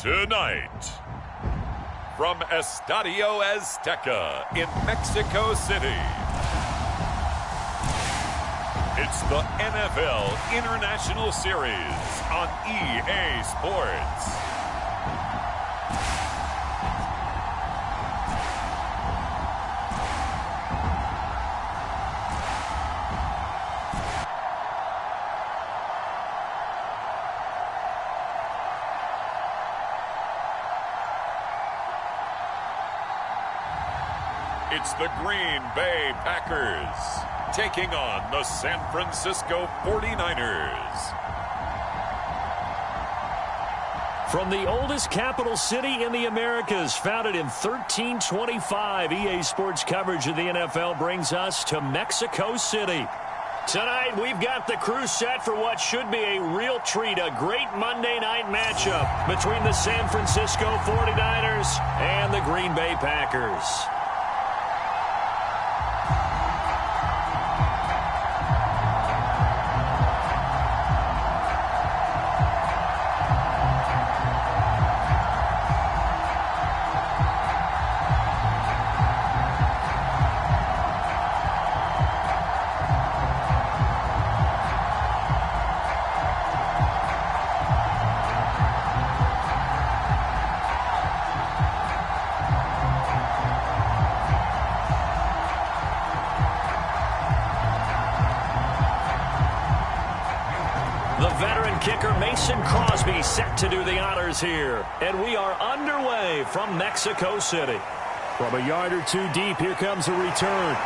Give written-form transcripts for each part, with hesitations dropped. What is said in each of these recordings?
Tonight, from Estadio Azteca in Mexico City, it's the NFL International Series on EA Sports. It's the Green Bay Packers taking on the San Francisco 49ers. From the oldest capital city in the Americas, founded in 1325, EA Sports coverage of the NFL brings us to Mexico City. Tonight, we've got the crew set for what should be a real treat, a great Monday night matchup between the San Francisco 49ers and the Green Bay Packers. Set to do the honors here, and we are underway from Mexico City. From a yard or two deep, here comes a return.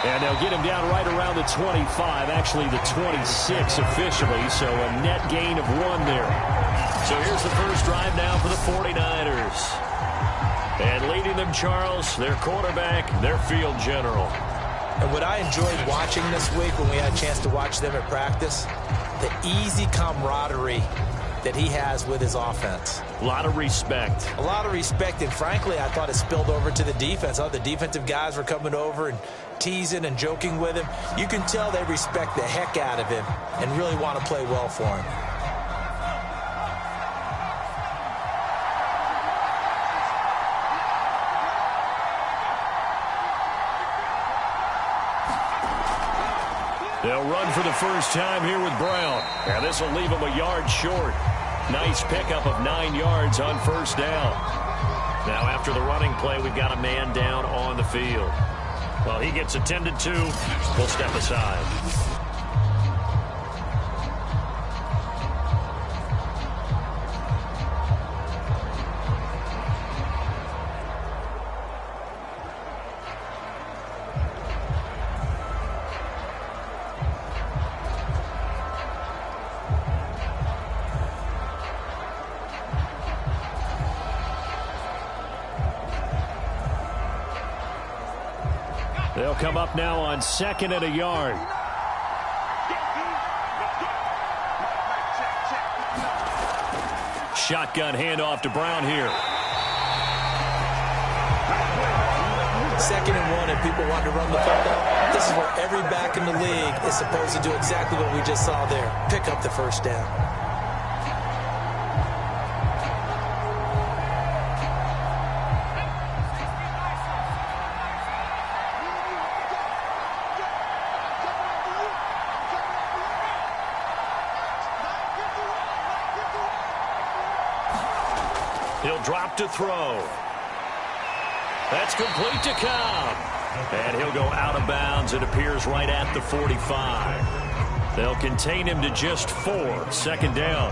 And they'll get him down right around the 25, actually the 26 officially, so a net gain of 1 there. So here's the first drive now for the 49ers. And leading them, Charles, their quarterback, their field general. And what I enjoyed watching this week when we had a chance to watch them at practice, the easy camaraderie that he has with his offense. A lot of respect. A lot of respect, and frankly, I thought it spilled over to the defense. All the defensive guys were coming over and teasing and joking with him. You can tell they respect the heck out of him and really want to play well for him. They'll run for the first time here with Brown. And this will leave him a yard short. Nice pickup of 9 yards on first down. Now after the running play, we've got a man down on the field. Well, he gets attended to. We'll step aside. They'll come up now on 2nd and a yard. Shotgun handoff to Brown here. 2nd and 1, and people want to run the football. This is where every back in the league is supposed to do exactly what we just saw there. Pick up the first down. He'll drop to throw. That's complete to Cobb. And he'll go out of bounds. It appears right at the 45. They'll contain him to just 4. 2nd down.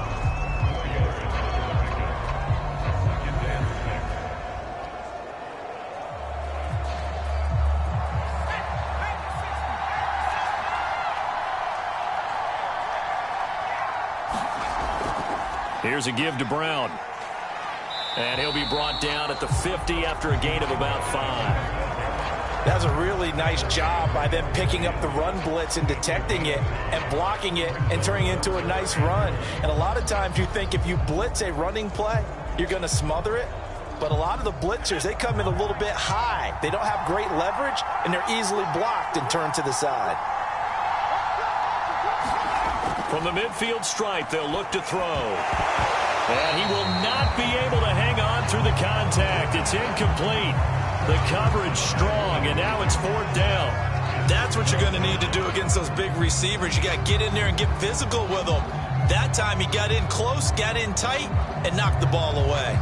Here's a give to Brown. And he'll be brought down at the 50 after a gain of about 5. That was a really nice job by them picking up the run blitz and detecting it and blocking it and turning it into a nice run. And a lot of times you think if you blitz a running play, you're going to smother it. But a lot of the blitzers, they come in a little bit high. They don't have great leverage, and they're easily blocked and turned to the side. From the midfield stripe, they'll look to throw. And he will not be able to hang on through the contact. It's incomplete. The coverage strong, and now it's 4th down. That's what you're going to need to do against those big receivers. You got to get in there and get physical with them. That time he got in close, got in tight, and knocked the ball away.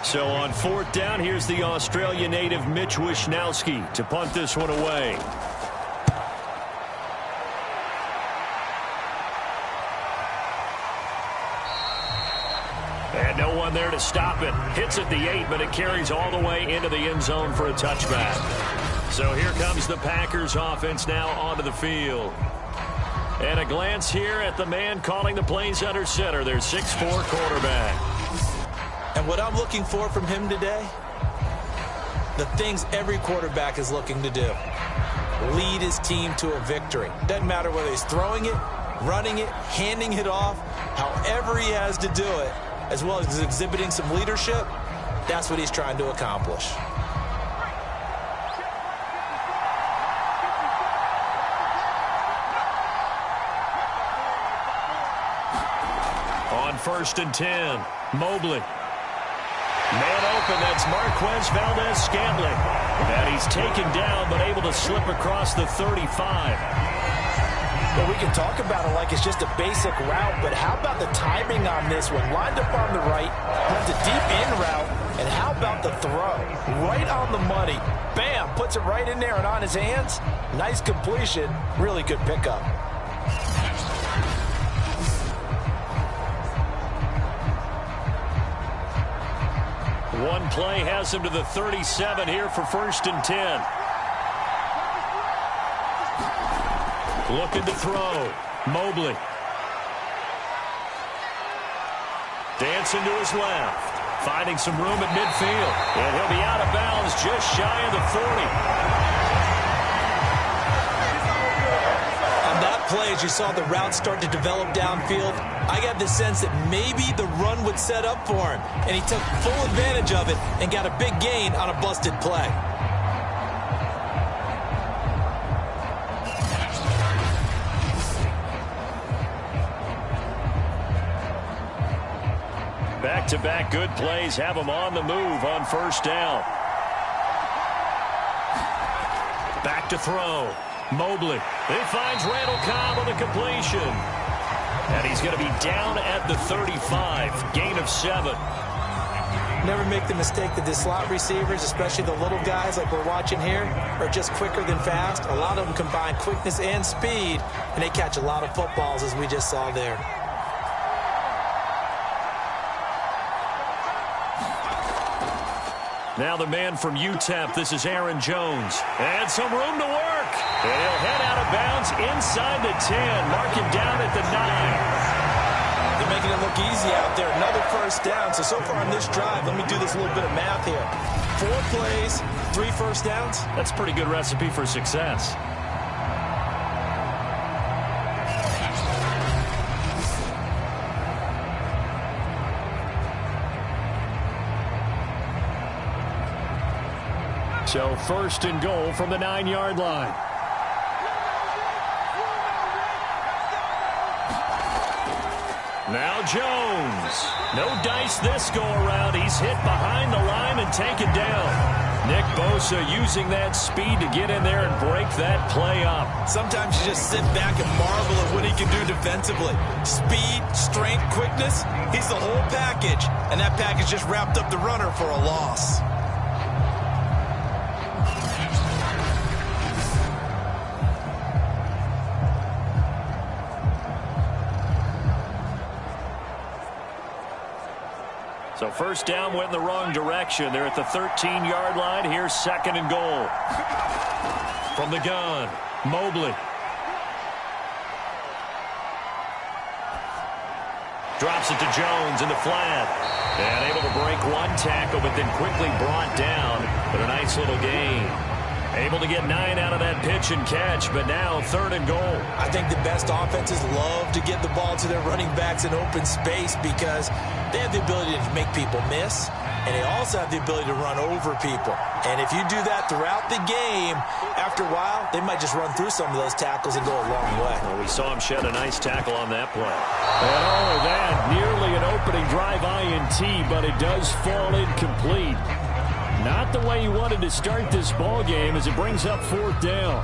So on 4th down, here's the Australia native Mitch Wishnowsky to punt this one away. And no one there to stop it. Hits at the 8, but it carries all the way into the end zone for a touchback. So here comes the Packers offense now onto the field. And a glance here at the man calling the plays under center, their 6'4" quarterback. And what I'm looking for from him today, the things every quarterback is looking to do. Lead his team to a victory. Doesn't matter whether he's throwing it, running it, handing it off, however he has to do it, as well as exhibiting some leadership, that's what he's trying to accomplish. On 1st and 10, Mobley. Man open, that's Marquez Valdez-Scantling. And he's taken down, but able to slip across the 35. Well, we can talk about it like it's just a basic route, but how about the timing on this one? Lined up on the right, runs a deep in route, and how about the throw? Right on the money. Bam, puts it right in there and on his hands. Nice completion, really good pickup. One play has him to the 37 here for 1st and 10. Looking to throw. Mobley. Dancing to his left. Finding some room at midfield. And he'll be out of bounds just shy of the 40. Play as you saw the route start to develop downfield, I got the sense that maybe the run would set up for him, and he took full advantage of it and got a big gain on a busted play. Back-to-back good plays have him on the move on 1st down. Back to throw. Mobley. He finds Randall Cobb on the completion. And he's going to be down at the 35. Gain of 7. Never make the mistake that the slot receivers, especially the little guys like we're watching here, are just quicker than fast. A lot of them combine quickness and speed, and they catch a lot of footballs, as we just saw there. Now the man from UTEP, this is Aaron Jones. And some room to work. And he'll head out of bounds inside the 10. Mark him down at the 9. They're making it look easy out there. Another 1st down. So far on this drive, let me do this little bit of math here. 4 plays, 3 1st downs. That's a pretty good recipe for success. So 1st and goal from the 9-yard line. Now Jones. No dice this go-around. He's hit behind the line and taken down. Nick Bosa using that speed to get in there and break that play up. Sometimes you just sit back and marvel at what he can do defensively. Speed, strength, quickness. He's the whole package. And that package just wrapped up the runner for a loss. So 1st down went in the wrong direction. They're at the 13-yard line. Here's 2nd and goal. From the gun, Mobley. Drops it to Jones in the flat. And able to break one tackle, but then quickly brought down. But a nice little gain. Able to get 9 out of that pitch and catch, but now 3rd and goal. I think the best offenses love to get the ball to their running backs in open space because they have the ability to make people miss, and they also have the ability to run over people. And if you do that throughout the game, after a while, they might just run through some of those tackles and go a long way. Well, we saw him shed a nice tackle on that play. And all of that, nearly an opening drive INT, but it does fall incomplete. Not the way he wanted to start this ball game as it brings up 4th down.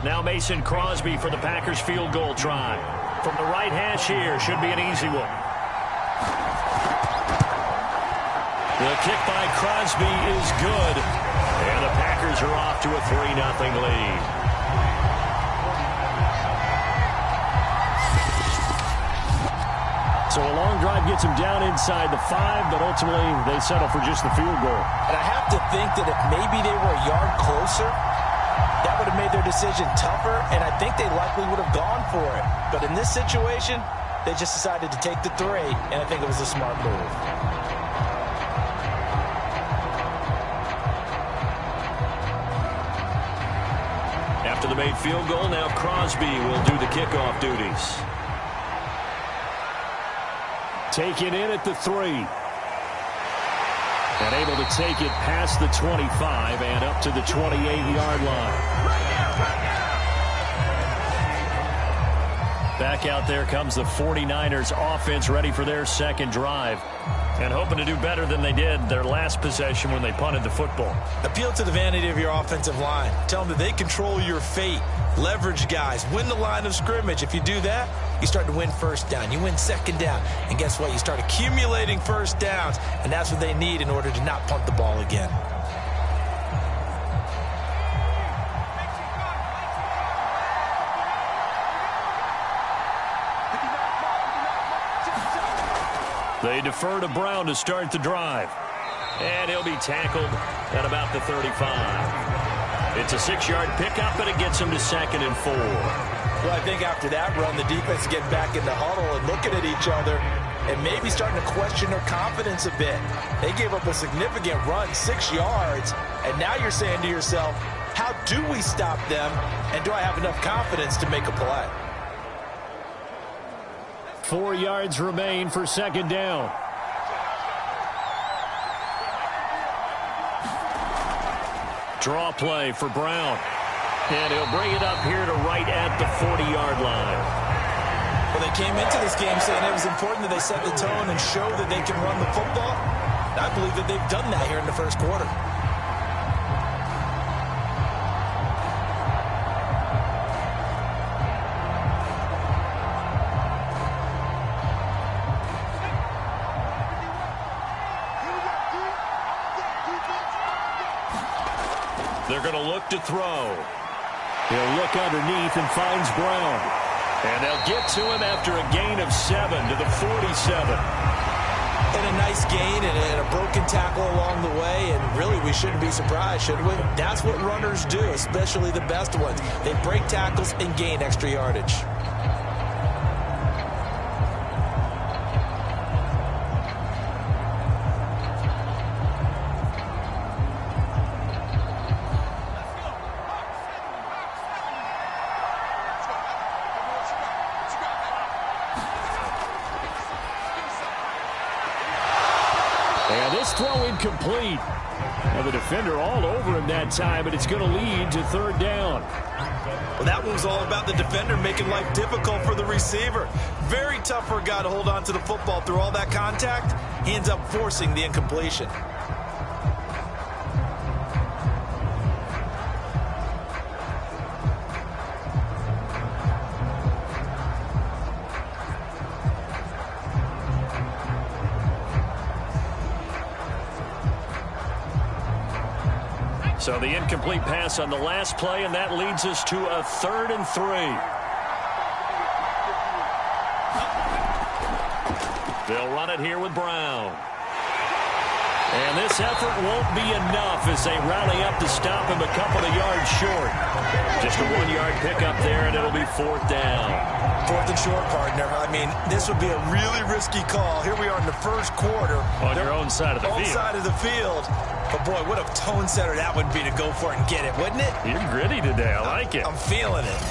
Now Mason Crosby for the Packers field goal try. From the right hash here, should be an easy one. The kick by Crosby is good. And the Packers are off to a 3-0 lead. So a long drive gets them down inside the 5, but ultimately they settle for just the field goal. And I have to think that if maybe they were a yard closer, that would have made their decision tougher, and I think they likely would have gone for it. But in this situation, they just decided to take the 3, and I think it was a smart move. After the made field goal, now Crosby will do the kickoff duties. Taken in at the 3. And able to take it past the 25 and up to the 28-yard line. Back out there comes the 49ers offense, ready for their 2nd drive. And hoping to do better than they did their last possession when they punted the football. Appeal to the vanity of your offensive line. Tell them that they control your fate. Leverage guys. Win the line of scrimmage. If you do that, you start to win 1st down. You win 2nd down. And guess what? You start accumulating 1st downs. And that's what they need in order to not punt the ball again. They defer to Brown to start the drive. And he'll be tackled at about the 35. It's a 6-yard pickup, and it gets him to 2nd and 4. Well, I think after that run, the defense get back in the huddle and looking at each other and maybe starting to question their confidence a bit. They gave up a significant run, 6 yards, and now you're saying to yourself, how do we stop them, and do I have enough confidence to make a play? 4 yards remain for 2nd down. Draw play for Brown. And he'll bring it up here to right at the 40-yard line. Well, they came into this game saying it was important that they set the tone and show that they can run the football. I believe that they've done that here in the 1st quarter. They're going to look to throw. He'll look underneath and finds Brown. And they'll get to him after a gain of 7 to the 47. And a nice gain and a broken tackle along the way. And really, we shouldn't be surprised, should we? That's what runners do, especially the best ones. They break tackles and gain extra yardage. And this throw incomplete. Now the defender all over him that time, but it's going to lead to 3rd down. Well, that one was all about the defender making life difficult for the receiver. Very tough for a guy to hold on to the football through all that contact. He ends up forcing the incompletion. So the incomplete pass on the last play, and that leads us to a 3rd and 3. They'll run it here with Brown. And this effort won't be enough as they rally up to stop him a couple of yards short. Just a 1-yard pickup there, and it'll be 4th down. 4th and short, partner. I mean, this would be a really risky call. Here we are in the first quarter. On your own side of the field. Own side of the field. But, boy, what a tone setter that would be to go for it and get it, wouldn't it? You're gritty today. I like it. I'm feeling it.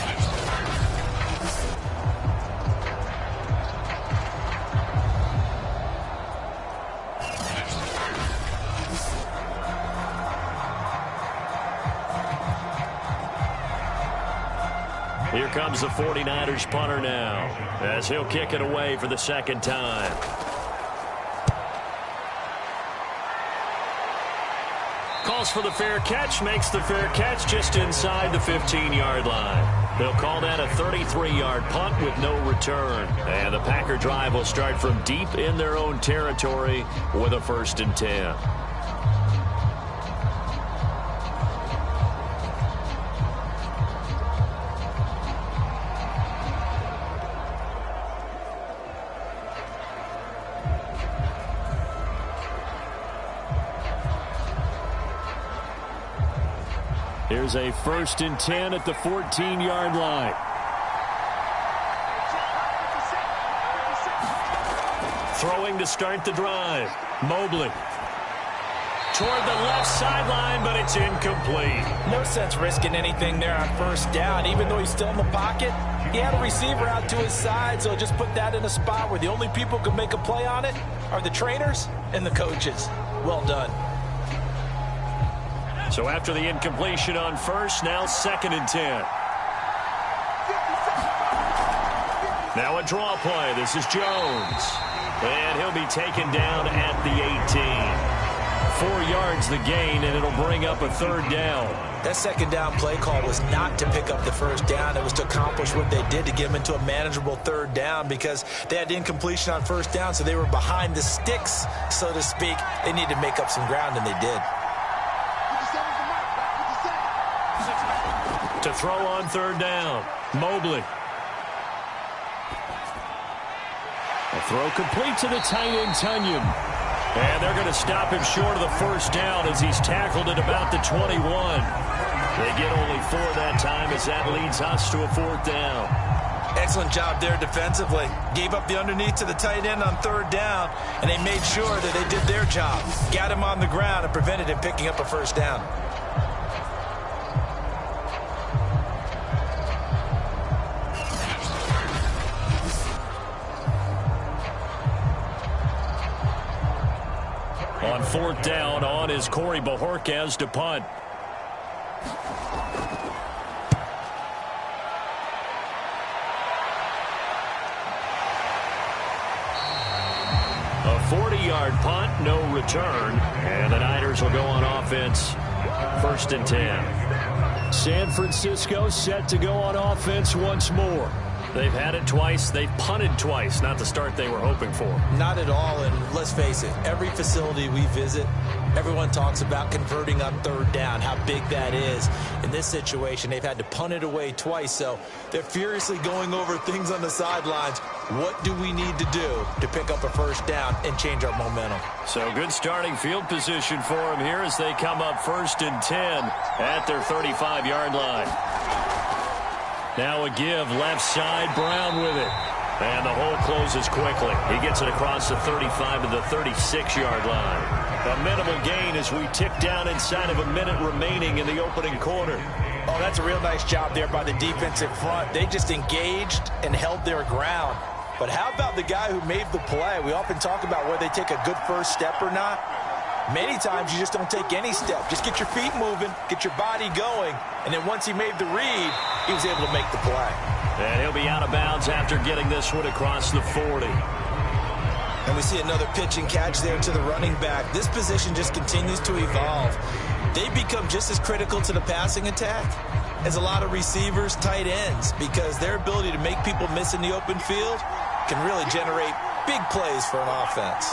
Here comes the 49ers punter now as he'll kick it away for the 2nd time. Calls for the fair catch, makes the fair catch just inside the 15-yard line. They'll call that a 33-yard punt with no return. And the Packer drive will start from deep in their own territory with a 1st and 10. Here's a 1st and 10 at the 14-yard line. Throwing to start the drive. Mobley. Toward the left sideline, but it's incomplete. No sense risking anything there on 1st down. Even though he's still in the pocket, he had a receiver out to his side, so just put that in a spot where the only people who can make a play on it are the trainers and the coaches. Well done. So after the incompletion on 1st, now 2nd and 10. Now a draw play. This is Jones. And he'll be taken down at the 18. 4 yards the gain, and it'll bring up a 3rd down. That 2nd down play call was not to pick up the 1st down. It was to accomplish what they did to get them into a manageable 3rd down because they had incompletion on 1st down, so they were behind the sticks, so to speak. They needed to make up some ground, and they did. To throw on 3rd down, Mobley. A throw complete to the tight end, Tunyon. And they're going to stop him short of the 1st down as he's tackled at about the 21. They get only 4 that time as that leads us to a 4th down. Excellent job there defensively. Gave up the underneath to the tight end on 3rd down, and they made sure that they did their job. Got him on the ground and prevented him picking up a 1st down. On 4th down, on is Corey Bojorquez to punt. A 40-yard punt, no return. And the Niners will go on offense, 1st and 10. San Francisco set to go on offense once more. They've had it twice. They've punted twice. Not the start they were hoping for. Not at all, and let's face it, every facility we visit, everyone talks about converting on 3rd down, how big that is. In this situation, they've had to punt it away twice, so they're furiously going over things on the sidelines. What do we need to do to pick up a 1st down and change our momentum? So good starting field position for them here as they come up 1st and 10 at their 35-yard line. Now a give, left side, Brown with it. And the hole closes quickly. He gets it across the 35 to the 36-yard line. A minimal gain as we tick down inside of a minute remaining in the opening quarter. Oh, that's a real nice job there by the defensive front. They just engaged and held their ground. But how about the guy who made the play? We often talk about whether they take a good first step or not. Many times you just don't take any step. Just get your feet moving, get your body going, and then once he made the read, he was able to make the play. And he'll be out of bounds after getting this one across the 40. And we see another pitch and catch there to the running back. This position just continues to evolve. They become just as critical to the passing attack as a lot of receivers, tight ends, because their ability to make people miss in the open field can really generate big plays for an offense.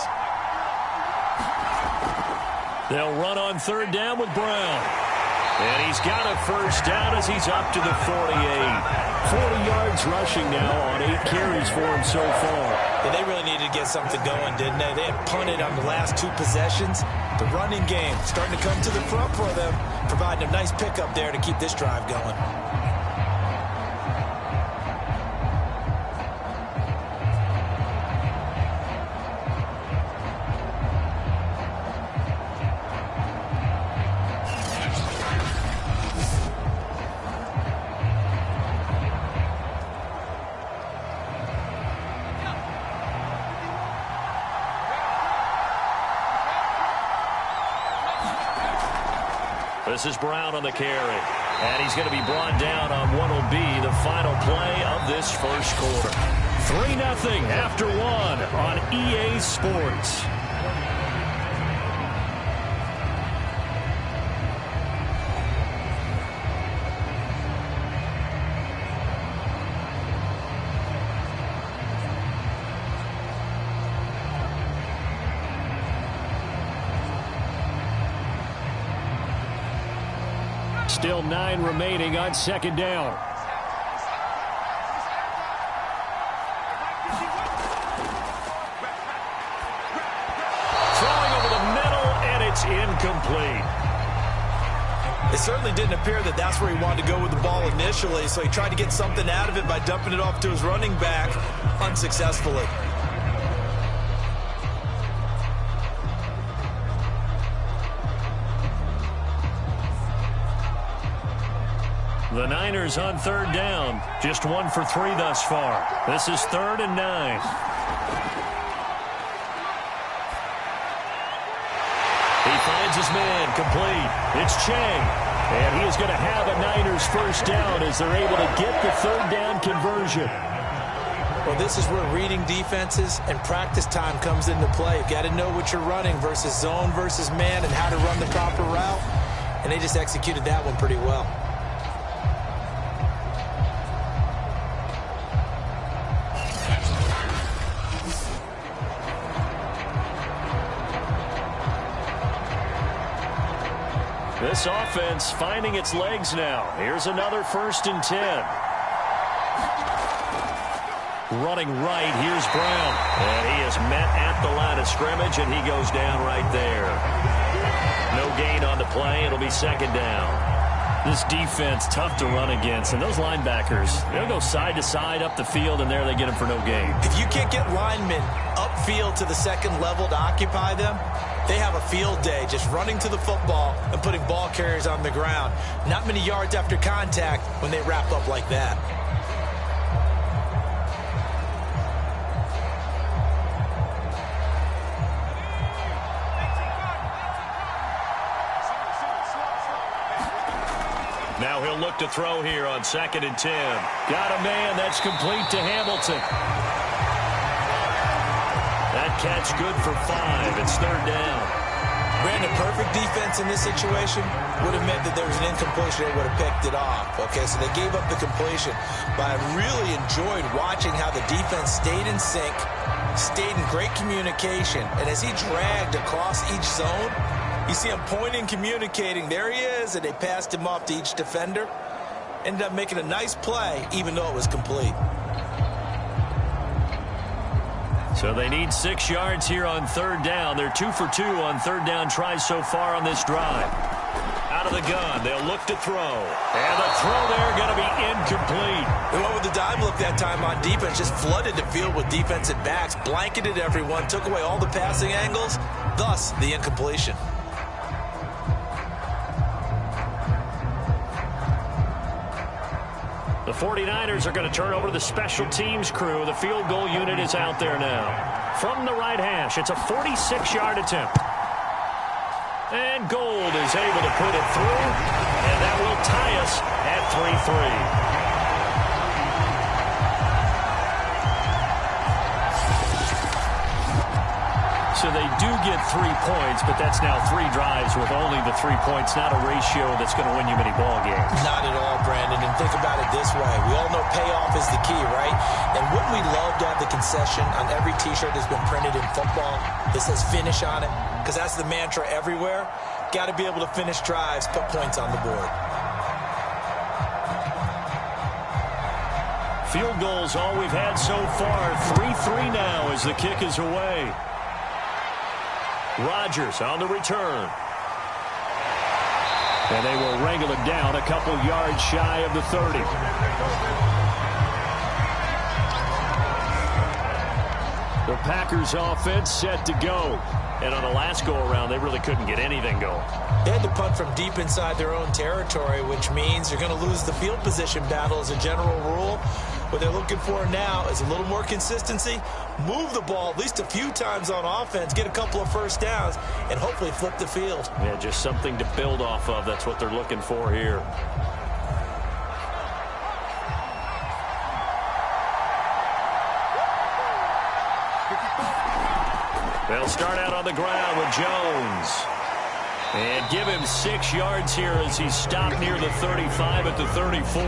They'll run on 3rd down with Brown. And he's got a 1st down as he's up to the 48. 40 yards rushing now on 8 carries for him so far. Yeah, they really needed to get something going, didn't they? They had punted on the last 2 possessions. The running game starting to come to the front for them, providing a nice pickup there to keep this drive going. This is Brown on the carry. And he's going to be brought down on what will be the final play of this first quarter. 3-0 after 1 on EA Sports. Still 9 remaining on second down. Throwing over the middle, and it's incomplete. It certainly didn't appear that that's where he wanted to go with the ball initially, so he tried to get something out of it by dumping it off to his running back unsuccessfully. The Niners on third down. Just 1 for 3 thus far. This is 3rd and 9. He finds his man complete. It's Chang. And he is going to have a Niners first down as they're able to get the third down conversion. Well, this is where reading defenses and practice time comes into play. You've got to know what you're running versus zone versus man and how to run the proper route. And they just executed that one pretty well. This offense finding its legs now. Here's another 1st and 10. Running right, here's Brown. And he is met at the line of scrimmage, and he goes down right there. No gain on the play. It'll be 2nd down. This defense, tough to run against. And those linebackers, they'll go side to side up the field, and there they get him for no gain. If you can't get linemen upfield to the second level to occupy them, they have a field day just running to the football and putting ball carriers on the ground. Not many yards after contact when they wrap up like that. Now he'll look to throw here on 2nd and 10. Got a man that's complete to Hamilton. That catch good for 5. It's 3rd down. Brandon, perfect defense in this situation would have meant that there was an incompletion. They would have picked it off. Okay, so they gave up the completion. But I really enjoyed watching how the defense stayed in sync, stayed in great communication. And as he dragged across each zone, you see him pointing, communicating. There he is, and they passed him off to each defender. Ended up making a nice play, even though it was complete. So they need 6 yards here on 3rd down. They're 2 for 2 on 3rd down tries so far on this drive. Out of the gun, they'll look to throw. And the throw there going to be incomplete. They went with the dime look that time on defense, just flooded the field with defensive backs, blanketed everyone, took away all the passing angles, thus the incompletion. The 49ers are going to turn over to the special teams crew. The field goal unit is out there now. From the right hash, it's a 46-yard attempt. And Gold is able to put it through, and that will tie us at 3-3. So they do get 3 points, but that's now 3 drives with only the 3 points, not a ratio that's going to win you many ball games. Not at all, Brandon. And think about it this way. We all know payoff is the key, right? And wouldn't we love to have the concession on every T-shirt that's been printed in football that says finish on it? Because that's the mantra everywhere. Got to be able to finish drives, put points on the board. Field goal's all we've had so far. 3-3 now as the kick is away. Rodgers on the return. And they will wrangle him down a couple yards shy of the 30. The Packers offense set to go. And on the last go-around, they really couldn't get anything going. They had to punt from deep inside their own territory, which means you're going to lose the field position battle as a general rule. What they're looking for now is a little more consistency, move the ball at least a few times on offense, get a couple of first downs, and hopefully flip the field. Yeah, just something to build off of. That's what they're looking for here. They'll start out on the ground with Jones. And give him 6 yards here as he's stopped near the 35 at the 34.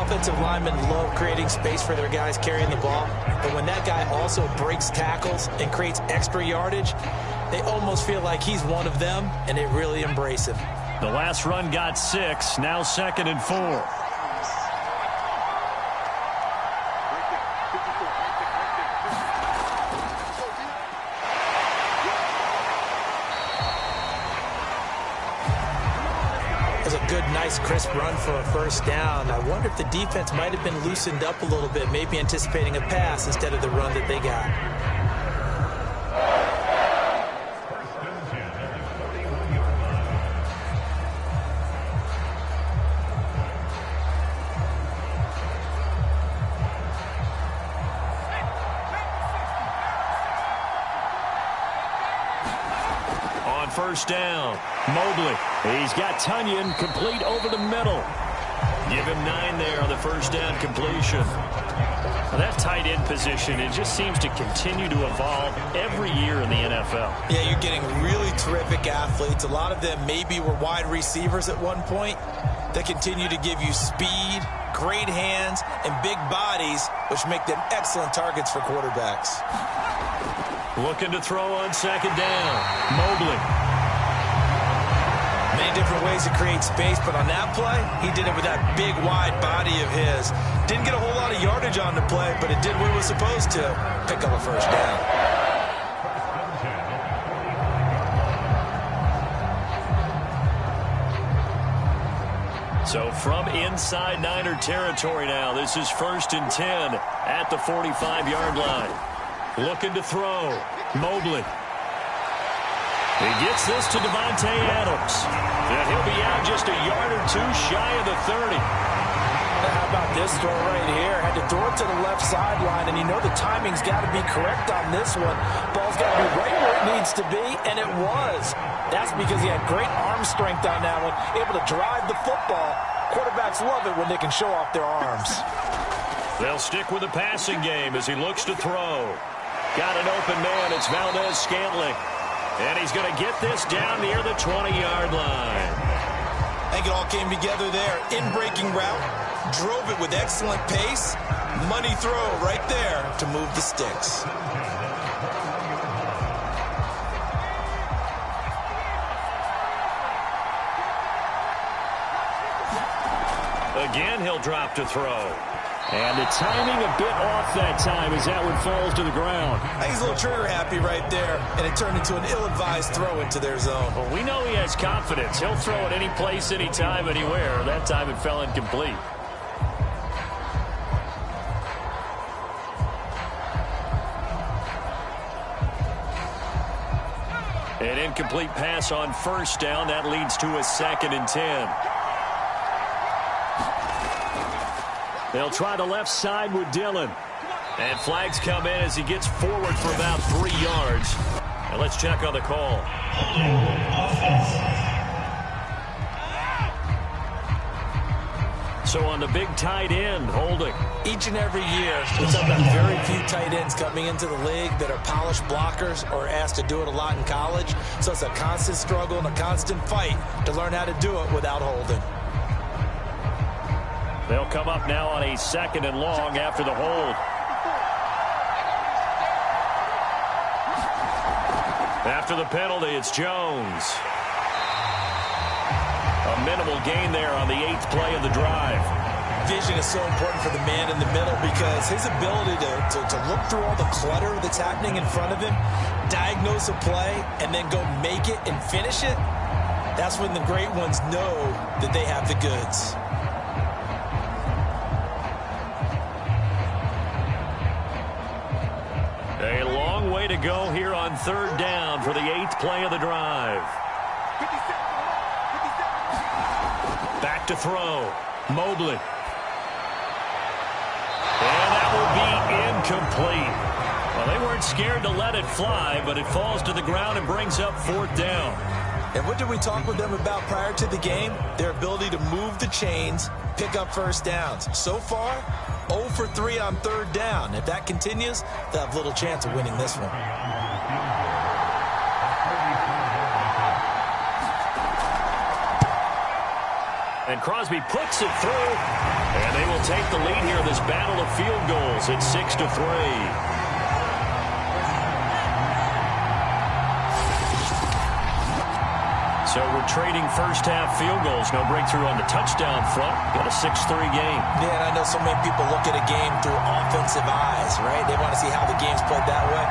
Offensive linemen love creating space for their guys carrying the ball. But when that guy also breaks tackles and creates extra yardage, they almost feel like he's one of them, and they really embrace him. The last run got 6, now 2nd and 4. Nice crisp run for a first down. I wonder if the defense might have been loosened up a little bit, maybe anticipating a pass instead of the run that they got. On first down, Mobley. He's got Tunyon complete over the middle. Give him 9 there on the first down completion. Now that tight end position, it just seems to continue to evolve every year in the NFL. Yeah, you're getting really terrific athletes. A lot of them maybe were wide receivers at one point. They continue to give you speed, great hands, and big bodies, which make them excellent targets for quarterbacks. Looking to throw on second down. Mobley. Many different ways to create space, but on that play, he did it with that big, wide body of his. Didn't get a whole lot of yardage on the play, but it did what it was supposed to. Pick up a first down. So from inside Niner territory now, this is 1st and 10 at the 45-yard line. Looking to throw. Mobley. He gets this to Devontae Adams. And he'll be out just a yard or 2 shy of the 30. How about this throw right here? Had to throw it to the left sideline, and you know the timing's got to be correct on this one. Ball's got to be right where it needs to be, and it was. That's because he had great arm strength on that one, able to drive the football. Quarterbacks love it when they can show off their arms. They'll stick with the passing game as he looks to throw. Got an open man. It's Valdez-Scantling. And he's going to get this down near the 20-yard line. I think it all came together there. In-breaking route. Drove it with excellent pace. Money throw right there to move the sticks. Again, he'll drop to throw. And the timing a bit off that time as that one falls to the ground. I think he's a little trigger happy right there, and it turned into an ill-advised throw into their zone. Well, we know he has confidence. He'll throw it any place, anytime, anywhere. That time it fell incomplete. An incomplete pass on first down. That leads to a 2nd and 10. They'll try the left side with Dillon. And flags come in as he gets forward for about 3 yards. And let's check on the call. So on the big tight end, holding. Each and every year, there's about very few tight ends coming into the league that are polished blockers or asked to do it a lot in college. So it's a constant struggle and a constant fight to learn how to do it without holding. They'll come up now on a 2nd and long after the hold. After the penalty, it's Jones. A minimal gain there on the 8th play of the drive. vision is so important for the man in the middle because his ability to look through all the clutter that's happening in front of him, diagnose a play, and then go make it and finish it, that's when the great ones know that they have the goods. A long way to go here on third down for the 8th play of the drive. Back to throw. Mobley. And that will be incomplete. Well, they weren't scared to let it fly, but it falls to the ground and brings up 4th down. And what did we talk with them about prior to the game? Their ability to move the chains, pick up first downs. So far, 0 for 3 on third down. If that continues, they'll have little chance of winning this one. And Crosby puts it through. And they will take the lead here in this battle of field goals. It's 6-3. So we're trading first-half field goals. No breakthrough on the touchdown front. Got a 6-3 game. Yeah, and I know so many people look at a game through offensive eyes, right? They want to see how the game's played that way.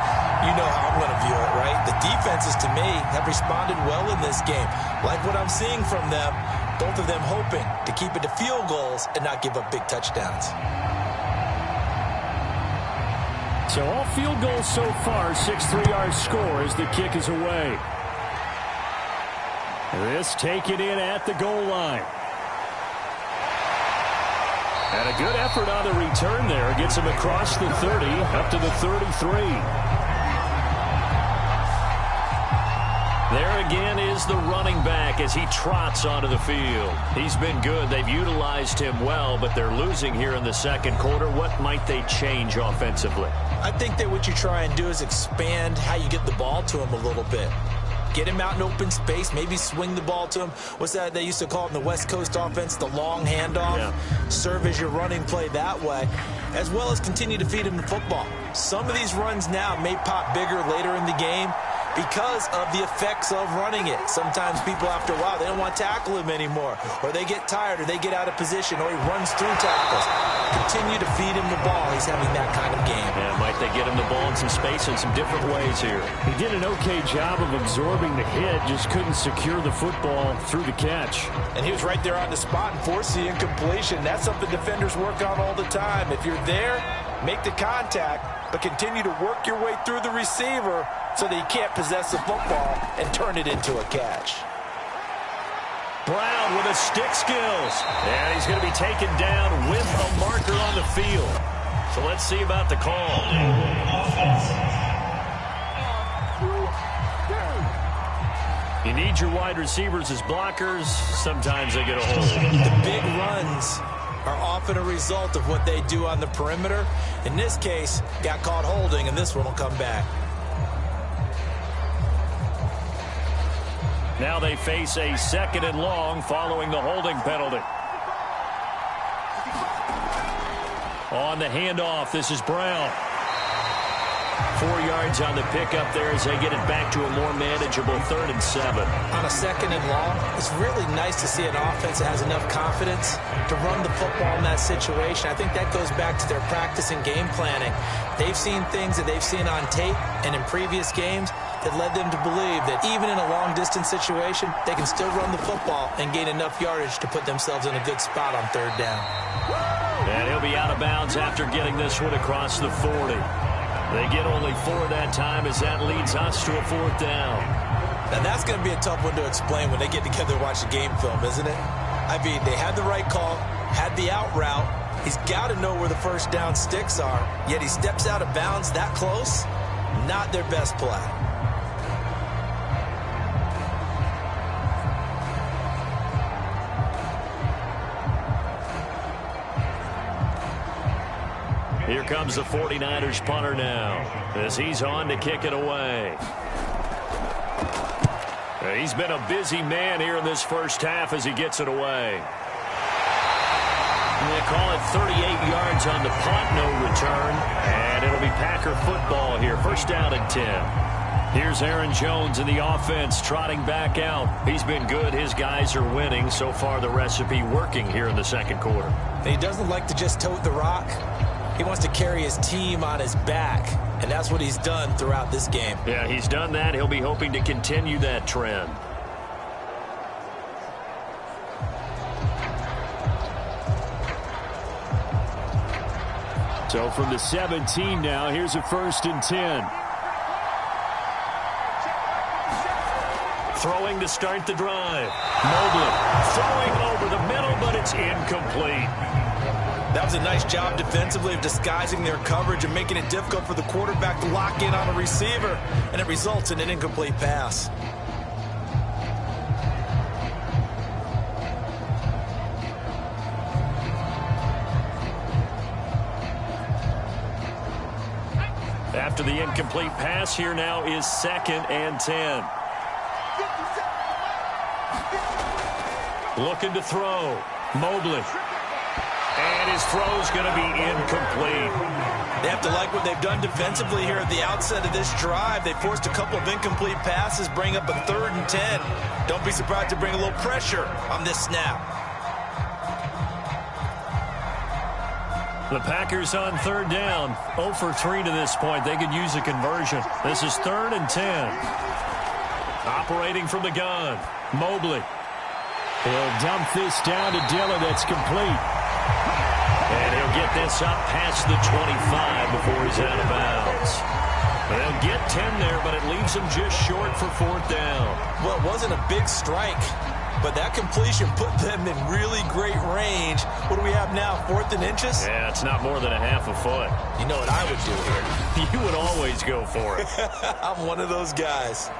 You know how I'm going to view it, right? The defenses, to me, have responded well in this game. Like what I'm seeing from them, both of them hoping to keep it to field goals and not give up big touchdowns. So all field goals so far, 6-3 our score as the kick is away. This taken in at the goal line. And a good effort on the return there. Gets him across the 30, up to the 33. There again is the running back as he trots onto the field. He's been good. They've utilized him well, but they're losing here in the second quarter. What might they change offensively? I think that what you try and do is expand how you get the ball to him a little bit. Get him out in open space, maybe swing the ball to him. What's that they used to call it in the West Coast offense, the long handoff? Yeah. Serve as your running play that way, as well as continue to feed him the football. Some of these runs now may pop bigger later in the game because of the effects of running it. Sometimes people, after a while, they don't want to tackle him anymore, or they get tired, or they get out of position, or he runs through tackles. Continue to feed him the ball. He's having that kind of game. Yeah, might they get him the ball in some space in some different ways here. He did an okay job of absorbing the hit, just couldn't secure the football through the catch. And he was right there on the spot and forced the incompletion. That's something defenders work on all the time. If you're there, make the contact, but continue to work your way through the receiver so that he can't possess the football and turn it into a catch. Brown with his stick skills. And he's going to be taken down with a marker on the field. So let's see about the call. You need your wide receivers as blockers. Sometimes they get a hold. The big runs are often a result of what they do on the perimeter. In this case, got caught holding, and this one will come back. Now they face a 2nd and long following the holding penalty. On the handoff, this is Brown. 4 yards on the pickup there as they get it back to a more manageable 3rd and 7. On a 2nd and long, it's really nice to see an offense that has enough confidence to run the football in that situation. I think that goes back to their practice and game planning. They've seen things that they've seen on tape and in previous games that led them to believe that even in a long-distance situation, they can still run the football and gain enough yardage to put themselves in a good spot on 3rd down. And he'll be out of bounds after getting this one across the 40. They get only 4 that time as that leads us to a 4th down. Now that's going to be a tough one to explain when they get together and watch the game film, isn't it? I mean, they had the right call, had the out route. He's got to know where the first down sticks are, yet he steps out of bounds that close. Not their best play. Here comes the 49ers punter now as he's on to kick it away. He's been a busy man here in this first half as he gets it away. And they call it 38 yards on the punt, no return. And it'll be Packer football here, 1st down and 10. Here's Aaron Jones in the offense trotting back out. He's been good. His guys are winning. So far, the recipe working here in the second quarter. He doesn't like to just tote the rock. He wants to carry his team on his back, and that's what he's done throughout this game. Yeah, he's done that. He'll be hoping to continue that trend. So from the 17 now, here's a 1st and 10. Throwing to start the drive. Mobley throwing over the middle, but it's incomplete. That was a nice job defensively of disguising their coverage and making it difficult for the quarterback to lock in on a receiver, and it results in an incomplete pass. After the incomplete pass, here now is 2nd and 10. Looking to throw. Mobley. And his throw's going to be incomplete. They have to like what they've done defensively here at the outset of this drive. They forced a couple of incomplete passes, bring up a 3rd and 10. Don't be surprised to bring a little pressure on this snap. The Packers on 3rd down. 0 for 3 to this point. They could use a conversion. This is 3rd and 10. Operating from the gun. Mobley. He'll dump this down to Dillon. That's complete. And he'll get this up past the 25 before he's out of bounds. They'll get 10 there, but it leaves them just short for 4th down. Well, it wasn't a big strike, but that completion put them in really great range. What do we have now, 4th and inches? Yeah, it's not more than a half a foot. You know what I would do here? You would always go for it. I'm one of those guys.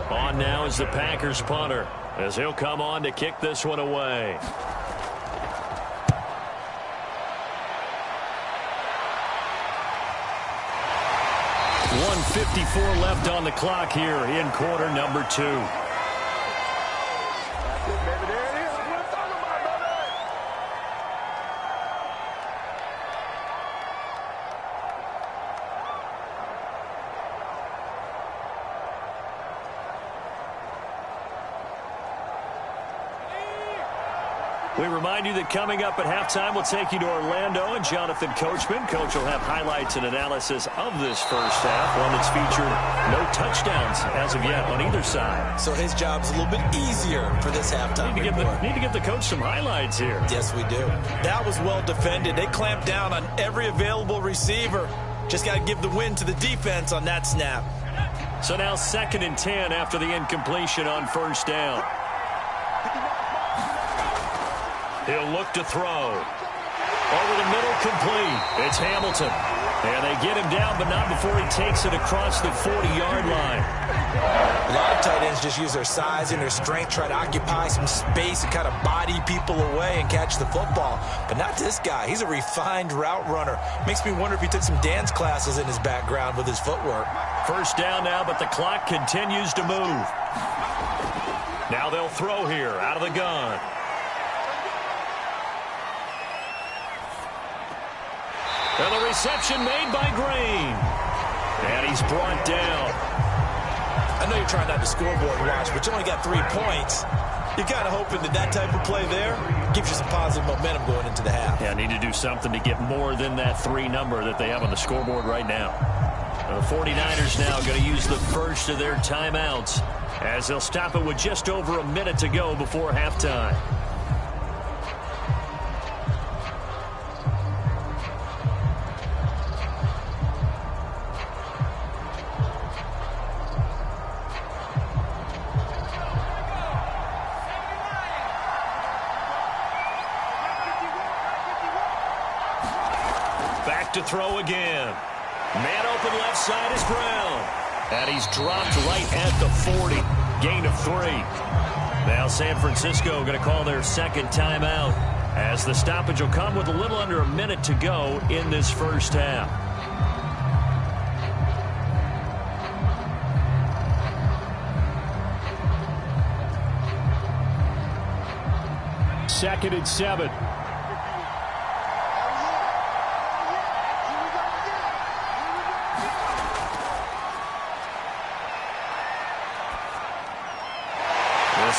On now is the Packers punter, as he'll come on to kick this one away. .154 left on the clock here in quarter number 2. We remind you that coming up at halftime, we'll take you to Orlando and Jonathan Coachman. Coach will have highlights and analysis of this first half, one that's featured no touchdowns as of yet on either side. So his job's a little bit easier for this halftime. Need to give the coach some highlights here. Yes, we do. That was well defended. They clamped down on every available receiver. Just got to give the win to the defense on that snap. So now 2nd and 10 after the incompletion on 1st down. He'll look to throw. Over the middle, complete. It's Hamilton. And they get him down, but not before he takes it across the 40-yard line. A lot of tight ends just use their size and their strength, try to occupy some space and kind of body people away and catch the football. But not this guy. He's a refined route runner. Makes me wonder if he took some dance classes in his background with his footwork. 1st down now, but the clock continues to move. Now they'll throw here out of the gun. And the reception made by Green. And he's brought down. I know you're trying not to scoreboard watch, but you only got 3 points. You're kind of hoping that type of play there gives you some positive momentum going into the half. Yeah, need to do something to get more than that 3 number that they have on the scoreboard right now. The 49ers now going to use the first of their timeouts as they'll stop it with just over a minute to go before halftime. To throw again. Man open left side is Brown. And he's dropped right at the 40. Gain of 3. Now San Francisco going to call their 2nd timeout as the stoppage will come with a little under a minute to go in this first half. 2nd and 7. This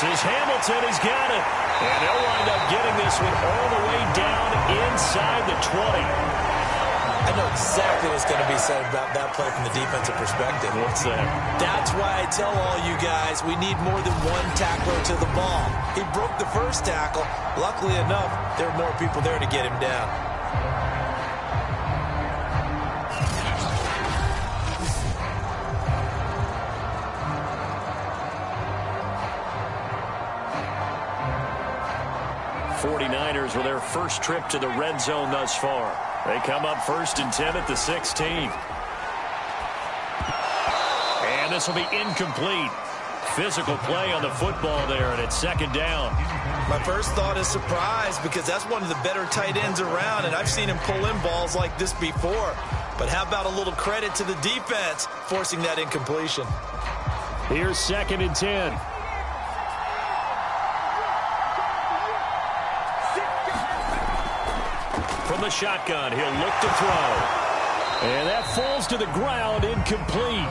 is Hamilton. He's got it. And they'll wind up getting this one all the way down inside the 20. I know exactly what's going to be said about that play from the defensive perspective. What's that? That's why I tell all you guys we need more than one tackler to the ball. He broke the first tackle. Luckily enough, there were more people there to get him down. '49ers with their first trip to the red zone thus far. They come up 1st and 10 at the 16. And this will be incomplete. Physical play on the football there, and it's 2nd down. My first thought is surprise because that's one of the better tight ends around, and I've seen him pull in balls like this before. But how about a little credit to the defense forcing that incompletion? Here's 2nd and 10. From the shotgun, he'll look to throw. And that falls to the ground, incomplete.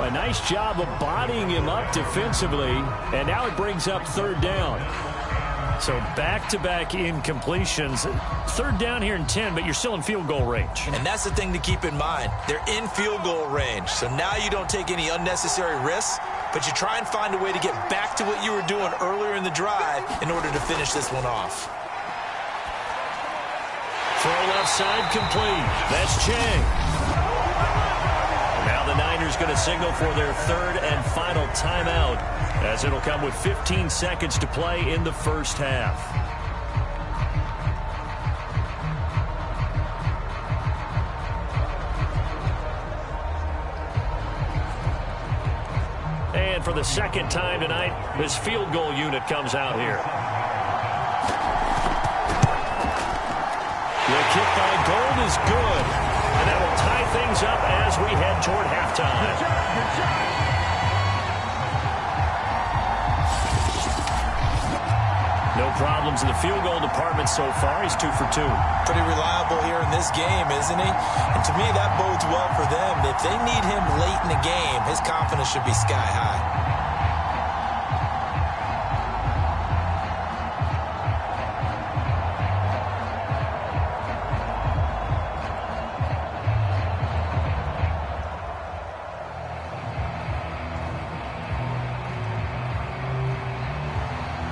A nice job of bodying him up defensively, and now it brings up 3rd down. So back-to-back incompletions. 3rd down here in 10, but you're still in field goal range. And that's the thing to keep in mind. They're in field goal range, so now you don't take any unnecessary risks, but you try and find a way to get back to what you were doing earlier in the drive in order to finish this one off. Throw left side complete. That's Chang. Now the Niners going to signal for their 3rd and final timeout, as it'll come with 15 seconds to play in the first half. And for the 2nd time tonight, this field goal unit comes out here. The kick by Gold is good, and that will tie things up as we head toward halftime. No problems in the field goal department so far. He's 2 for 2. Pretty reliable here in this game, isn't he? And to me, that bodes well for them. If they need him late in the game, his confidence should be sky high.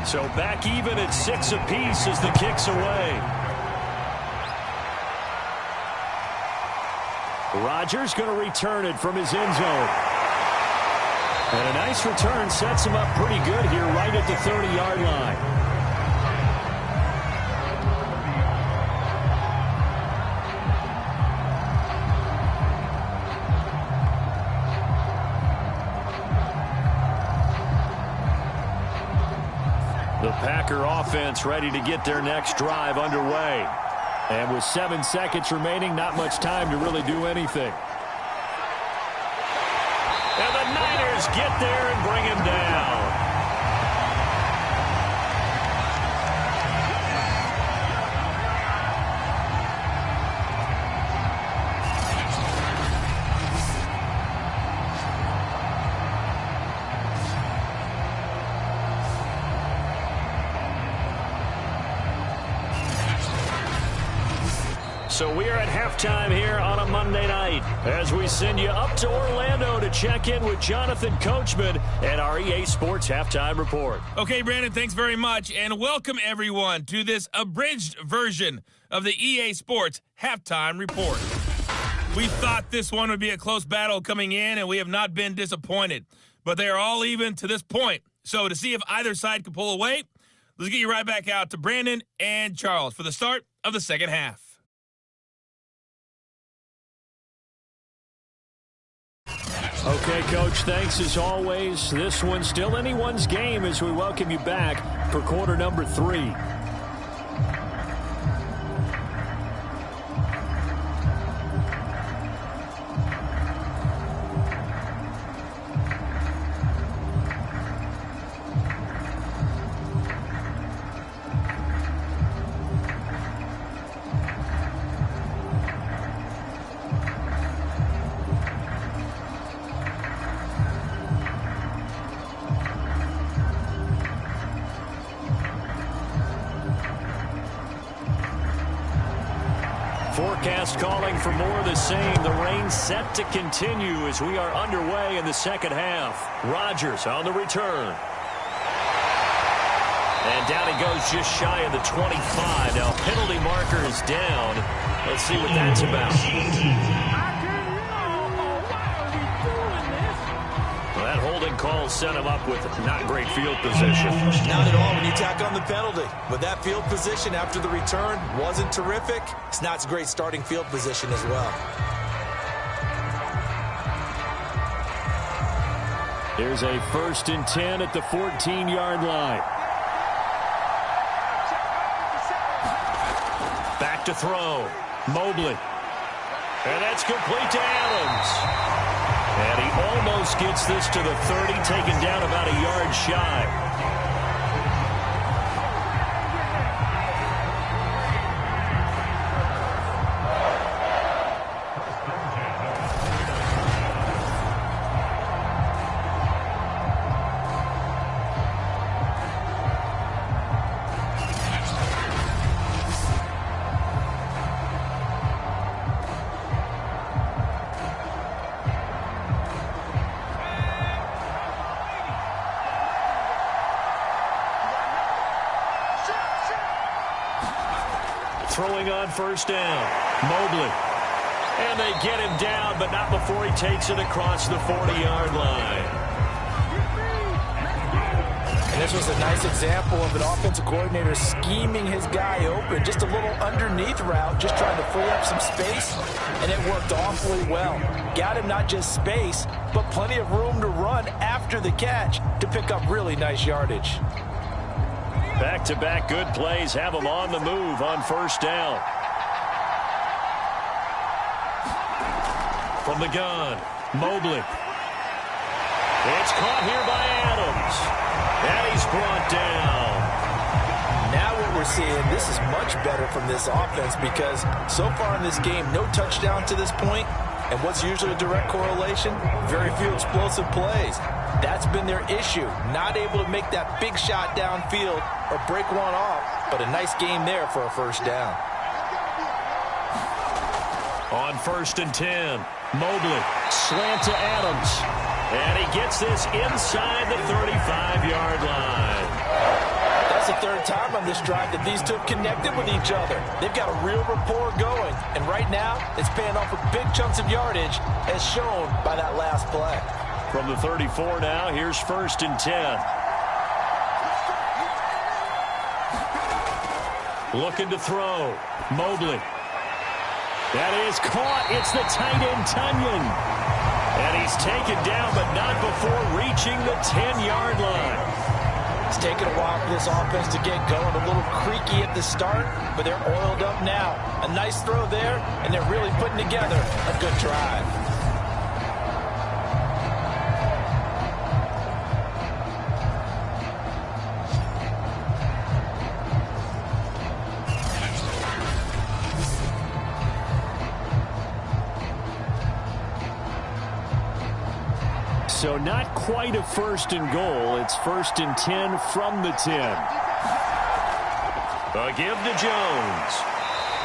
So back even at 6 apiece as the kick's away. Rodgers going to return it from his end zone. And a nice return sets him up pretty good here right at the 30-yard line. The Packer offense ready to get their next drive underway. And with 7 seconds remaining, not much time to really do anything. And the Niners get there and bring him down. So we are at halftime here on a Monday night as we send you up to Orlando to check in with Jonathan Coachman and our EA Sports Halftime Report. Okay, Brandon, thanks very much, and welcome everyone to this abridged version of the EA Sports Halftime Report. We thought this one would be a close battle coming in, and we have not been disappointed. But they are all even to this point. So to see if either side can pull away, let's get you right back out to Brandon and Charles for the start of the second half. Okay, Coach, thanks as always. This one's still anyone's game as we welcome you back for quarter number 3. Forecast calling for more of the same. The rain set to continue as we are underway in the second half. Rodgers on the return. And down he goes just shy of the 25. Now, penalty marker is down. Let's see what that's about. Well, that holding call set him up with not great field position. Not at all when you tack on the penalty. But that field position after the return wasn't terrific. It's not a great starting field position as well. Here's a 1st and 10 at the 14-yard line. Back to throw. Mobley. And that's complete to Adams. And he almost gets this to the 30, taken down about a yard shy. Throwing on 1st down. Mobley. And they get him down, but not before he takes it across the 40-yard line. And this was a nice example of an offensive coordinator scheming his guy open. Just a little underneath route, just trying to free up some space, and it worked awfully well. Got him not just space, but plenty of room to run after the catch to pick up really nice yardage. Back-to-back good plays have him on the move on 1st down. From the gun, Mobley. It's caught here by Adams. And he's brought down. Now what we're seeing, this is much better from this offense because so far in this game, no touchdown to this point. And what's usually a direct correlation? Very few explosive plays. That's been their issue. Not able to make that big shot downfield or break one off, but a nice game there for a 1st down. On 1st and 10, Mobley, slant to Adams. And he gets this inside the 35-yard line. That's the 3rd time on this drive that these two have connected with each other. They've got a real rapport going. And right now, it's paying off with big chunks of yardage as shown by that last play. From the 34 now, here's 1st and 10. Looking to throw. Mobley. That is caught. It's the tight end, Tunyon. And he's taken down, but not before reaching the 10-yard line. It's taken a while for this offense to get going. A little creaky at the start, but they're oiled up now. A nice throw there, and they're really putting together a good drive. So not quite a 1st and goal. It's 1st and 10 from the 10. A give to Jones.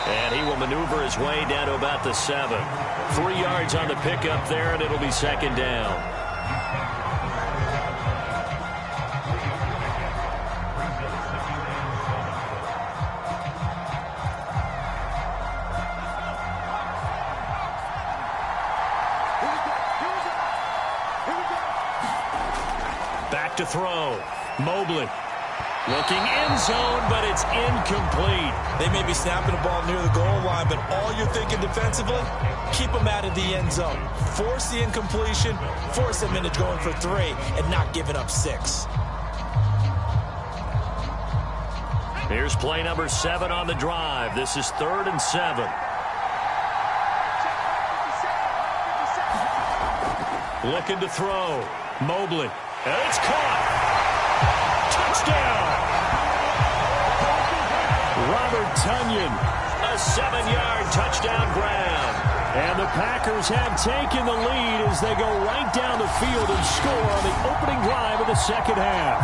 And he will maneuver his way down to about the 7. 3 yards on the pickup there, and it'll be 2nd down. To throw. Mobley looking end zone, but it's incomplete. They may be snapping the ball near the goal line, but all you're thinking defensively, keep them out of the end zone. Force the incompletion, force them into going for 3, and not giving up 6. Here's play number 7 on the drive. This is 3rd and 7. Looking to throw. Mobley. And it's caught. Touchdown. Robert Tunyon. A 7-yard touchdown grab. And the Packers have taken the lead as they go right down the field and score on the opening drive of the second half.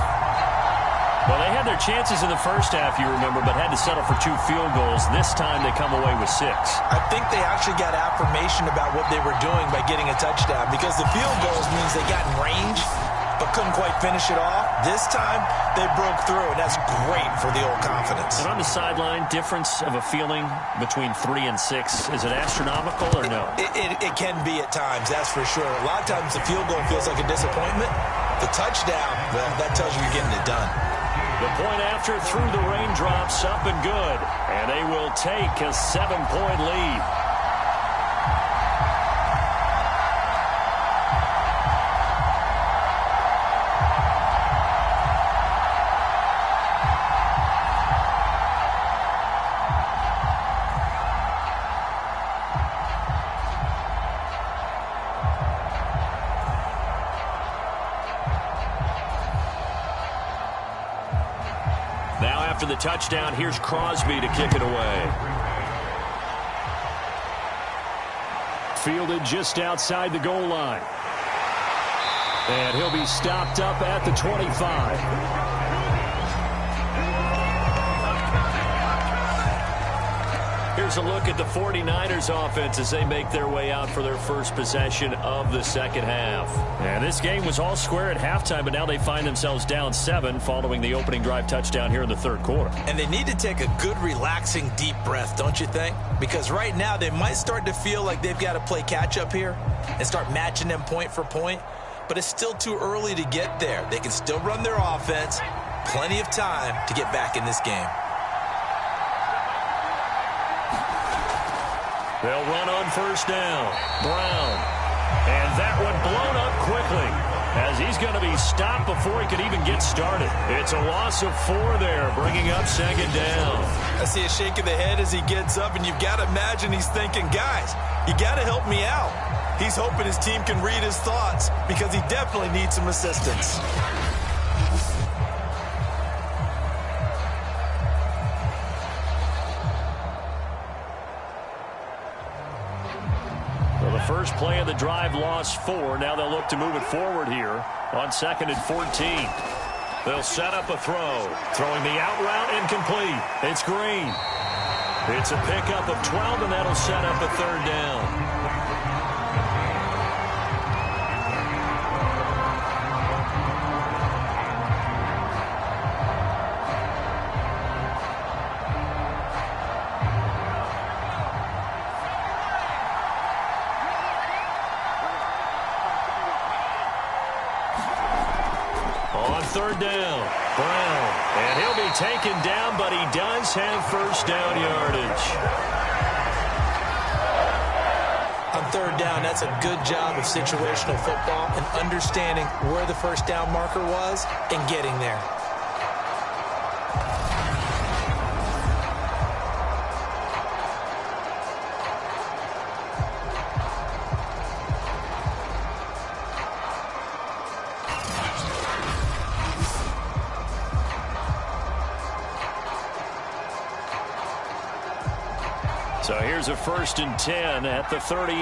Well, they had their chances in the first half, you remember, but had to settle for 2 field goals. This time they come away with 6. I think they actually got affirmation about what they were doing by getting a touchdown, because the field goals means they got in range but couldn't quite finish it off. This time they broke through, and that's great for the old confidence. And on the sideline, difference of a feeling between 3 and 6, is it astronomical or no? It can be at times, that's for sure. A lot of times the field goal feels like a disappointment. The touchdown, well, that tells you you're getting it done. The point after through the raindrops, up and good. And they will take a 7-point lead. After the touchdown, here's Crosby to kick it away. Fielded just outside the goal line. And he'll be stopped up at the 25. Here's a look at the 49ers offense as they make their way out for their first possession of the second half. And this game was all square at halftime, but now they find themselves down 7 following the opening drive touchdown here in the third quarter. And they need to take a good, relaxing, deep breath, don't you think? Because right now they might start to feel like they've got to play catch-up here and start matching them point for point. But it's still too early to get there. They can still run their offense. Plenty of time to get back in this game. They'll run on first down. Brown. And that one blown up quickly as he's going to be stopped before he could even get started. It's a loss of 4 there, bringing up second down. I see a shake of the head as he gets up, and you've got to imagine he's thinking, guys, you got to help me out. He's hoping his team can read his thoughts because he definitely needs some assistance. First play of the drive lost 4. Now they'll look to move it forward here on 2nd and 14. They'll set up a throw. Throwing the out route incomplete. It's Green. It's a pickup of 12, and that'll set up a third down. Third down, Brown, and he'll be taken down, but he does have first down yardage. On third down, that's a good job of situational football and understanding where the first down marker was and getting there. So here's a 1st and 10 at the 38.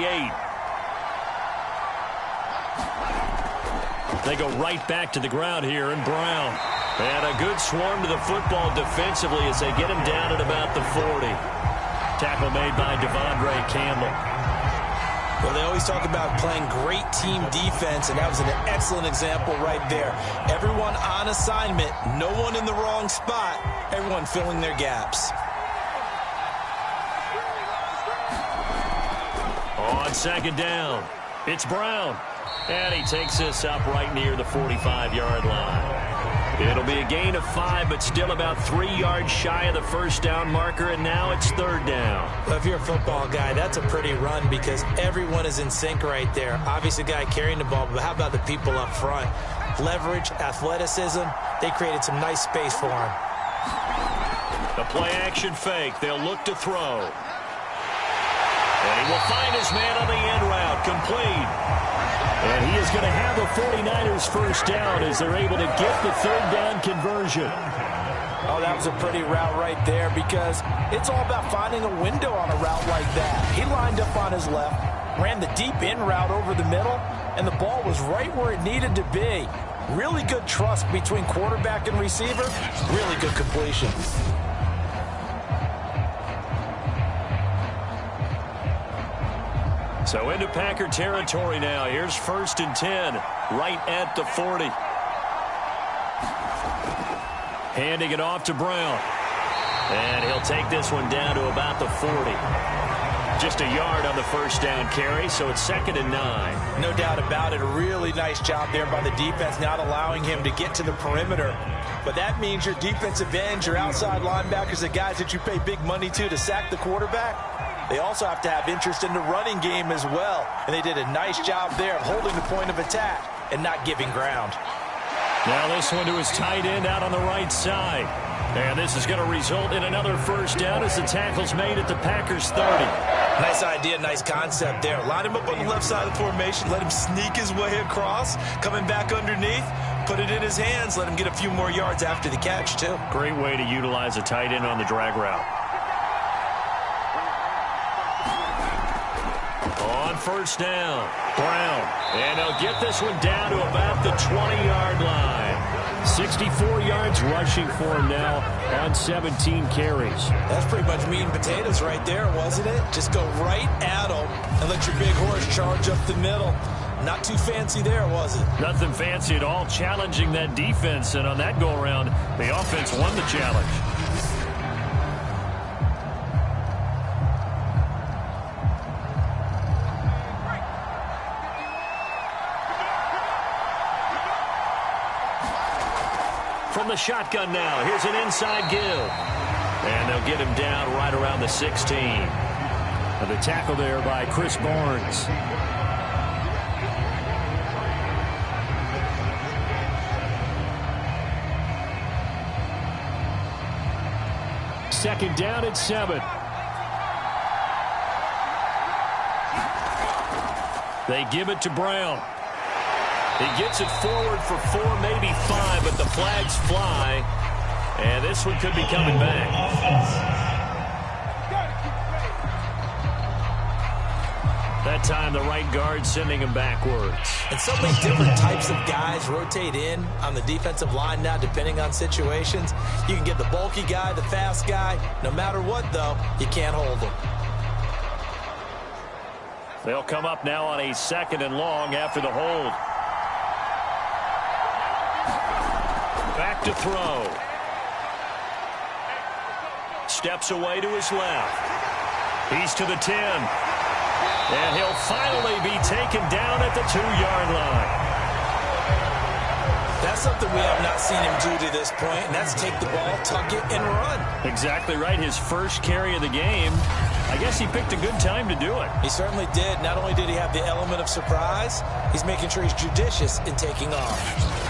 They go right back to the ground here, and Brown. And a good swarm to the football defensively as they get him down at about the 40. Tackle made by Devondre Campbell. Well, they always talk about playing great team defense, and that was an excellent example right there. Everyone on assignment, no one in the wrong spot, everyone filling their gaps. On second down, it's Brown. And he takes this up right near the 45-yard line. It'll be a gain of 5, but still about 3 yards shy of the first down marker, and now it's third down. Well, if you're a football guy, that's a pretty run because everyone is in sync right there. Obviously, the guy carrying the ball, but how about the people up front? Leverage, athleticism, they created some nice space for him. The play-action fake. They'll look to throw. And he will find his man on the end route, complete. And he is going to have the 49ers first down as they're able to get the third down conversion. Oh, that was a pretty route right there because it's all about finding a window on a route like that. He lined up on his left, ran the deep in route over the middle, and the ball was right where it needed to be. Really good trust between quarterback and receiver. Really good completion. So into Packer territory now. Here's 1st and 10, right at the 40. Handing it off to Brown. And he'll take this one down to about the 40. Just a yard on the first down carry, so it's 2nd and 9. No doubt about it. A really nice job there by the defense, not allowing him to get to the perimeter. But that means your defensive ends, your outside linebackers, the guys that you pay big money to sack the quarterback, they also have to have interest in the running game as well. And they did a nice job there of holding the point of attack and not giving ground. Now this one to his tight end out on the right side. And this is going to result in another first down as the tackle's made at the Packers 30. Nice idea, nice concept there. Line him up on the left side of the formation, let him sneak his way across, coming back underneath, put it in his hands, let him get a few more yards after the catch, too. Great way to utilize a tight end on the drag route. On first down, Brown. And he'll get this one down to about the 20-yard line. 64 yards rushing for him now on 17 carries. That's pretty much meat and potatoes right there, wasn't it? Just go right at him and let your big horse charge up the middle. Not too fancy there, was it? Nothing fancy at all, challenging that defense. And on that go-around, the offense won the challenge. From the shotgun now, here's an inside give. And they'll get him down right around the 16. And the tackle there by Chris Barnes. Second down at 7. They give it to Brown. He gets it forward for 4, maybe 5, but the flags fly. And this one could be coming back. That time the right guard sending him backwards. And so many different types of guys rotate in on the defensive line now, depending on situations. You can get the bulky guy, the fast guy. No matter what, though, you can't hold them. They'll come up now on a 2nd and long after the hold. Back to throw. Steps away to his left. He's to the 10. And he'll finally be taken down at the 2-yard line. That's something we have not seen him do to this point, and that's take the ball, tuck it, and run. Exactly right. His first carry of the game. I guess he picked a good time to do it. He certainly did. Not only did he have the element of surprise, he's making sure he's judicious in taking off.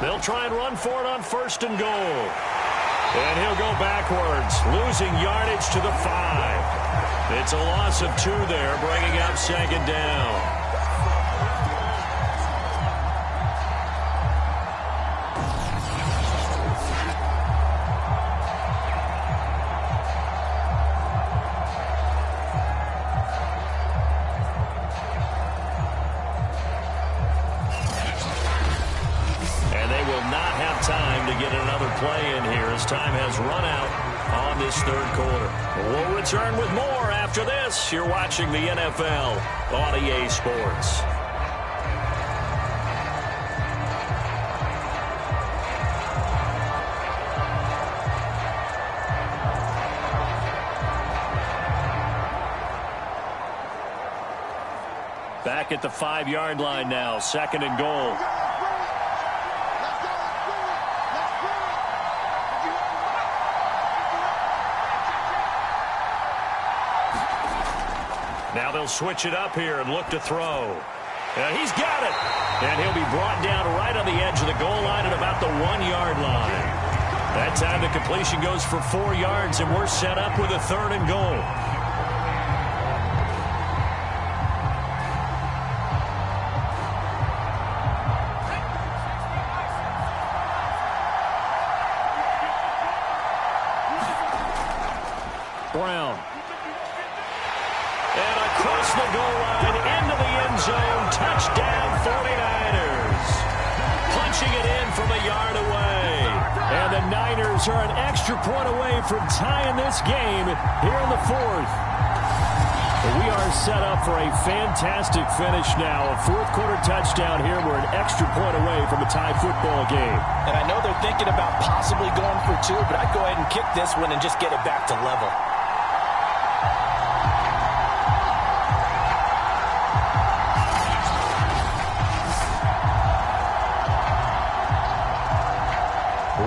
They'll try and run for it on 1st and goal. And he'll go backwards, losing yardage to the 5. It's a loss of 2 there, bringing up 2nd down. Play in here as time has run out on this 3rd quarter. We'll return with more after this. You're watching the NFL on EA Sports. Back at the 5-yard line now, 2nd and goal. Now they'll switch it up here and look to throw. And he's got it. And he'll be brought down right on the edge of the goal line at about the 1-yard line. That time the completion goes for 4 yards, and we're set up with a 3rd and goal. ground. And across the goal line, into the end zone, touchdown 49ers. Punching it in from a yard away. And the Niners are an extra point away from tying this game here in the fourth. We are set up for a fantastic finish now. A fourth-quarter touchdown here. We're an extra point away from a tie football game. And I know they're thinking about possibly going for two, but I'd go ahead and kick this one and just get it back to level.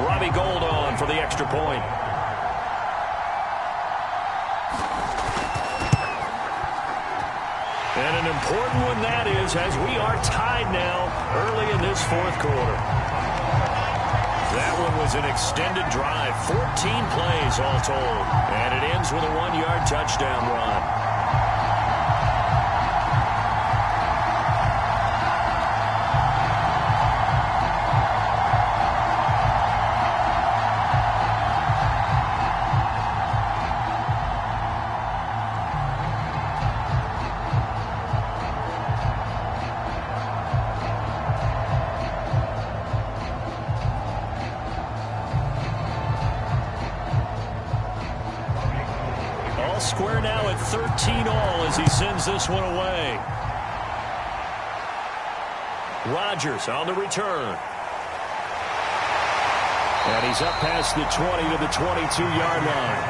Robbie Gould on for the extra point. And an important one that is, as we are tied now early in this fourth quarter. That one was an extended drive, 14 plays all told. And it ends with a 1-yard touchdown run. Square now at 13 all as he sends this one away. Rodgers on the return. And he's up past the 20 to the 22-yard line.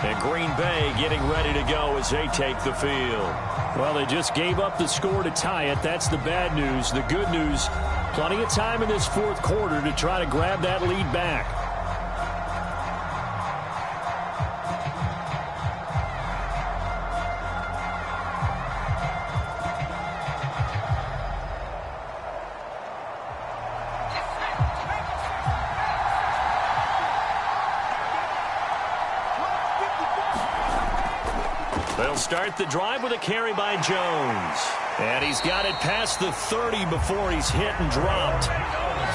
And Green Bay getting ready to go as they take the field. Well, they just gave up the score to tie it. That's the bad news. The good news, plenty of time in this fourth quarter to try to grab that lead back. They'll start the drive with a carry by Jones. And he's got it past the 30 before he's hit and dropped.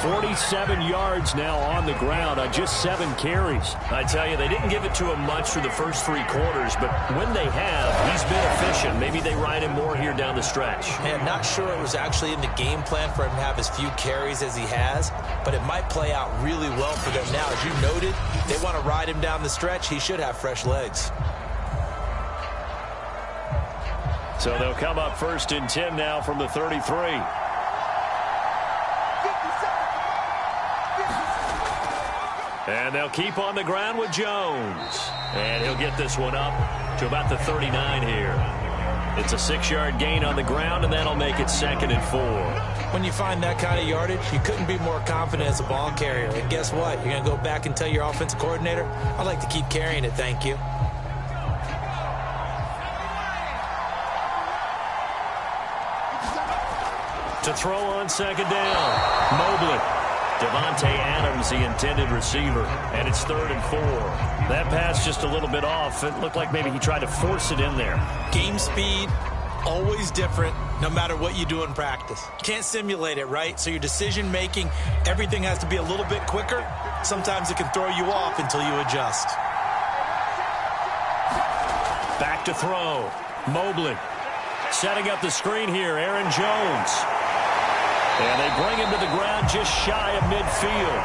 47 yards now on the ground on just 7 carries. I tell you, they didn't give it to him much for the first 3 quarters, but when they have, he's been efficient. Maybe they ride him more here down the stretch. And not sure it was actually in the game plan for him to have as few carries as he has, but it might play out really well for them now. As you noted, they want to ride him down the stretch. He should have fresh legs. So they'll come up 1st and 10 now from the 33. And they'll keep on the ground with Jones. And he'll get this one up to about the 39 here. It's a 6-yard gain on the ground, and that'll make it 2nd and 4. When you find that kind of yardage, you couldn't be more confident as a ball carrier. And guess what? You're going to go back and tell your offensive coordinator, I'd like to keep carrying it, thank you. To throw on 2nd down, Mobley. Devontae Adams, the intended receiver, and it's 3rd and 4. That pass just a little bit off. It looked like maybe he tried to force it in there. Game speed, always different, no matter what you do in practice. You can't simulate it, right? So your decision-making, everything has to be a little bit quicker. Sometimes it can throw you off until you adjust. Back to throw, Mobley. Setting up the screen here, Aaron Jones. And they bring him to the ground just shy of midfield.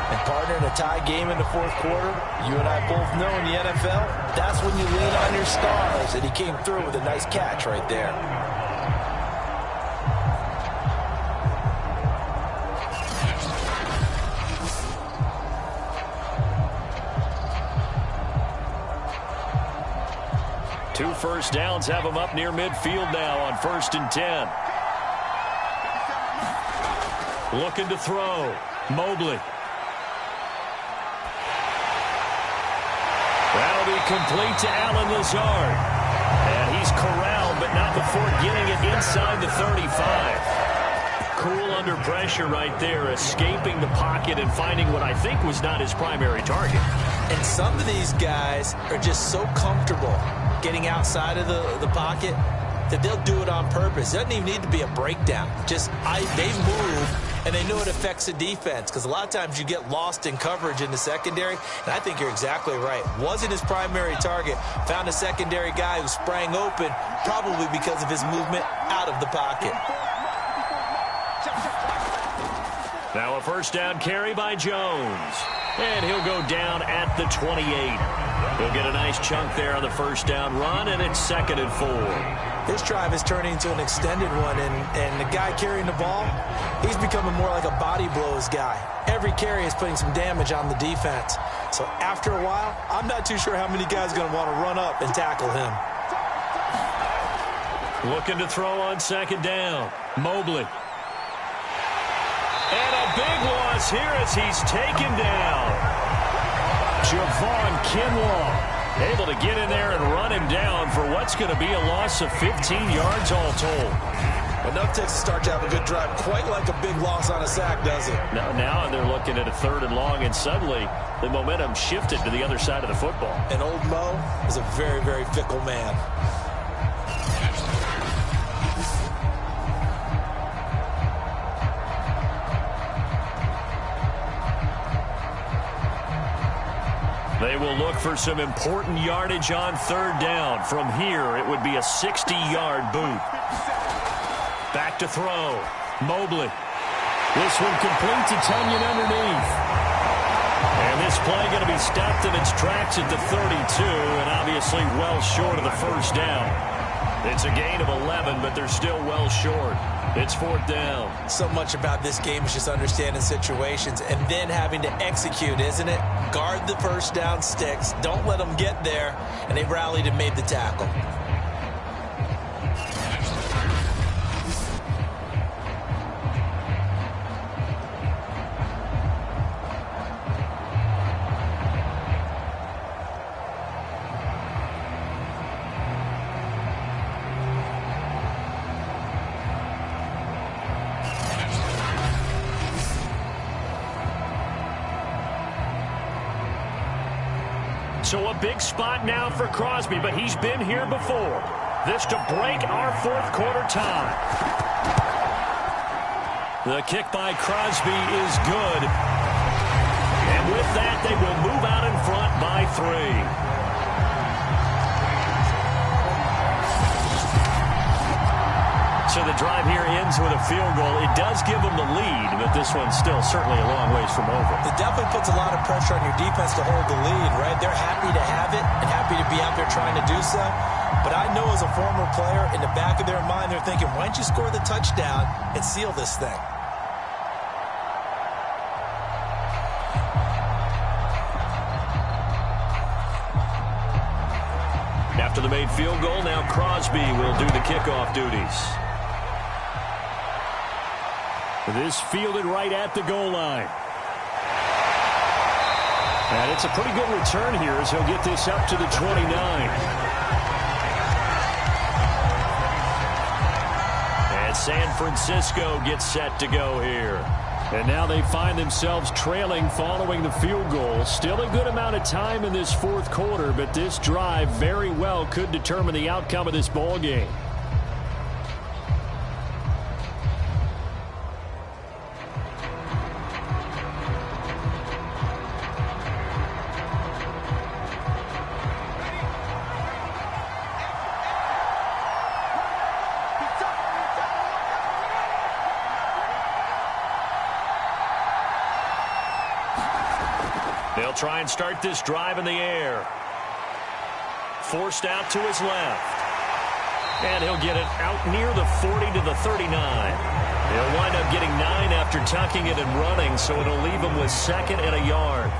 And partner, in a tie game in the fourth quarter, you and I both know in the NFL, that's when you lean on your stars. And he came through with a nice catch right there. Two first downs have him up near midfield now on 1st and 10. Looking to throw. Mobley. That'll be complete to Allen Lazard. And he's corralled, but not before getting it inside the 35. Cool under pressure right there, escaping the pocket and finding what I think was not his primary target. And some of these guys are just so comfortable getting outside of the pocket, that they'll do it on purpose. It doesn't even need to be a breakdown. Just they move, and they know it affects the defense, because a lot of times you get lost in coverage in the secondary, and I think you're exactly right. Wasn't his primary target. Found a secondary guy who sprang open, probably because of his movement out of the pocket. Now a first down carry by Jones. And he'll go down at the 28. He'll get a nice chunk there on the first down run, and it's 2nd and 4. This drive is turning into an extended one, and the guy carrying the ball, he's becoming more like a body blows guy. Every carry is putting some damage on the defense. So after a while, I'm not too sure how many guys are going to want to run up and tackle him. Looking to throw on 2nd down. Mobley. And a big loss here as he's taken down. Javon Kinlaw able to get in there and run him down for what's going to be a loss of 15 yards all told. Enough takes to start to have a good drive. Quite like a big loss on a sack, does it? Now they're looking at a 3rd and long, and suddenly the momentum shifted to the other side of the football. And old Mo is a very, very fickle man. They will look for some important yardage on 3rd down. From here, it would be a 60-yard boot. Back to throw. Mobley. This one complete to Tunyon underneath. And this play going to be stopped in its tracks at the 32, and obviously well short of the first down. It's a gain of 11, but they're still well short. It's 4th down. So much about this game is just understanding situations and then having to execute, isn't it? Guard the first down sticks. Don't let them get there. And they rallied and made the tackle. So a big spot now for Crosby, but he's been here before. This to break our 4th quarter tie. The kick by Crosby is good. And with that, they will move out in front by 3. So the drive here ends with a field goal. It does give them the lead, but this one's still certainly a long ways from over. It definitely puts a lot of pressure on your defense to hold the lead, right? They're happy to have it and happy to be out there trying to do so. But I know as a former player, in the back of their mind, they're thinking, why don't you score the touchdown and seal this thing? After the made field goal, now Crosby will do the kickoff duties. This fielded right at the goal line. And it's a pretty good return here as he'll get this up to the 29. And San Francisco gets set to go here. And now they find themselves trailing following the field goal. Still a good amount of time in this 4th quarter, but this drive very well could determine the outcome of this ball game. They'll try and start this drive in the air. Forced out to his left. And he'll get it out near the 40 to the 39. He'll wind up getting 9 after tucking it and running, so it'll leave him with 2nd and a yard.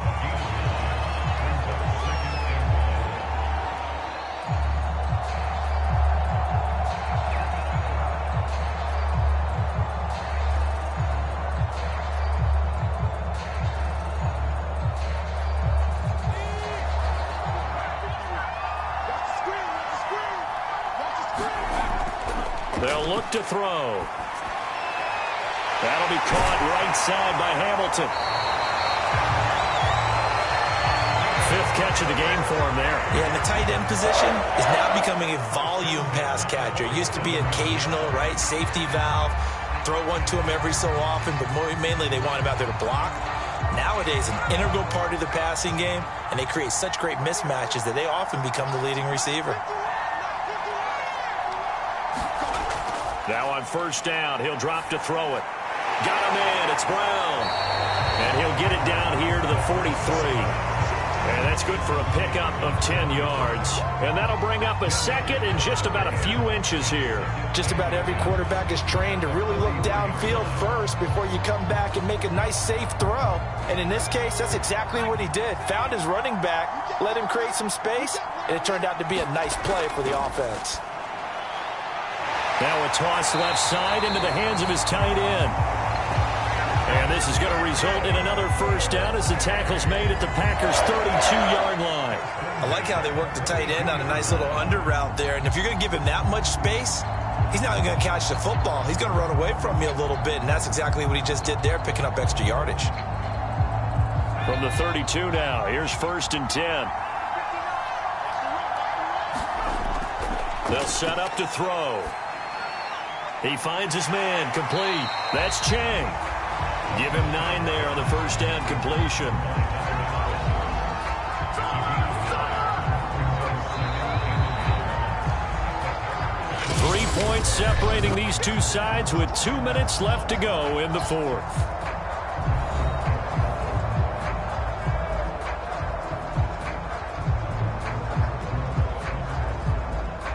They'll look to throw. That'll be caught right side by Hamilton. 5th catch of the game for him there. Yeah, and the tight end position is now becoming a volume pass catcher. It used to be occasional, right, safety valve, throw one to him every so often, but mainly they want him out there to block. Nowadays, an integral part of the passing game, and they create such great mismatches that they often become the leading receiver. Now on first down, he'll drop to throw it. Got him in. It's Brown. And he'll get it down here to the 43. And that's good for a pickup of 10 yards. And that'll bring up a second and just about a few inches here. Just about every quarterback is trained to really look downfield first before you come back and make a nice, safe throw. And in this case, that's exactly what he did. Found his running back, let him create some space, and it turned out to be a nice play for the offense. Now a toss left side into the hands of his tight end. And this is going to result in another first down as the tackle's made at the Packers' 32-yard line. I like how they work the tight end on a nice little under route there. And if you're going to give him that much space, he's not going to catch the football. He's going to run away from you a little bit, and that's exactly what he just did there, picking up extra yardage. From the 32 now, here's first and 10. They'll set up to throw. He finds his man, complete. That's Chang. Give him 9 there on the first down completion. Three points separating these two sides with 2 minutes left to go in the fourth.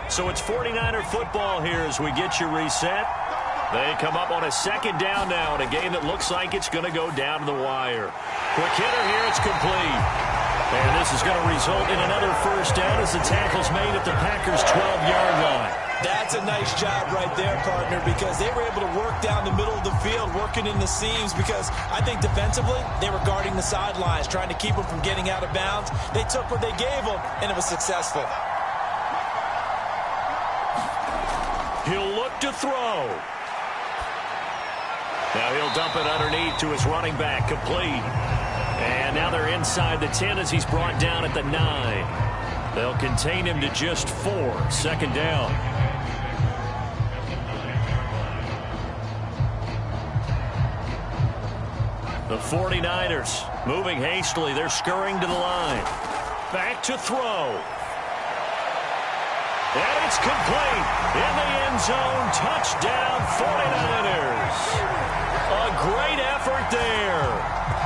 So it's 49er football here as we get you reset. They come up on a second down now in a game that looks like it's going to go down to the wire. Quick hitter here, it's complete. And this is going to result in another first down as the tackle's made at the Packers' 12-yard line. That's a nice job right there, partner, because they were able to work down the middle of the field, working in the seams, because I think defensively they were guarding the sidelines, trying to keep them from getting out of bounds. They took what they gave them, and it was successful. He'll look to throw. Now he'll dump it underneath to his running back, complete. And now they're inside the 10 as he's brought down at the 9. They'll contain him to just 4. Second down. The 49ers moving hastily. They're scurrying to the line. Back to throw. And it's complete. In the end zone, touchdown 49ers. A great effort there.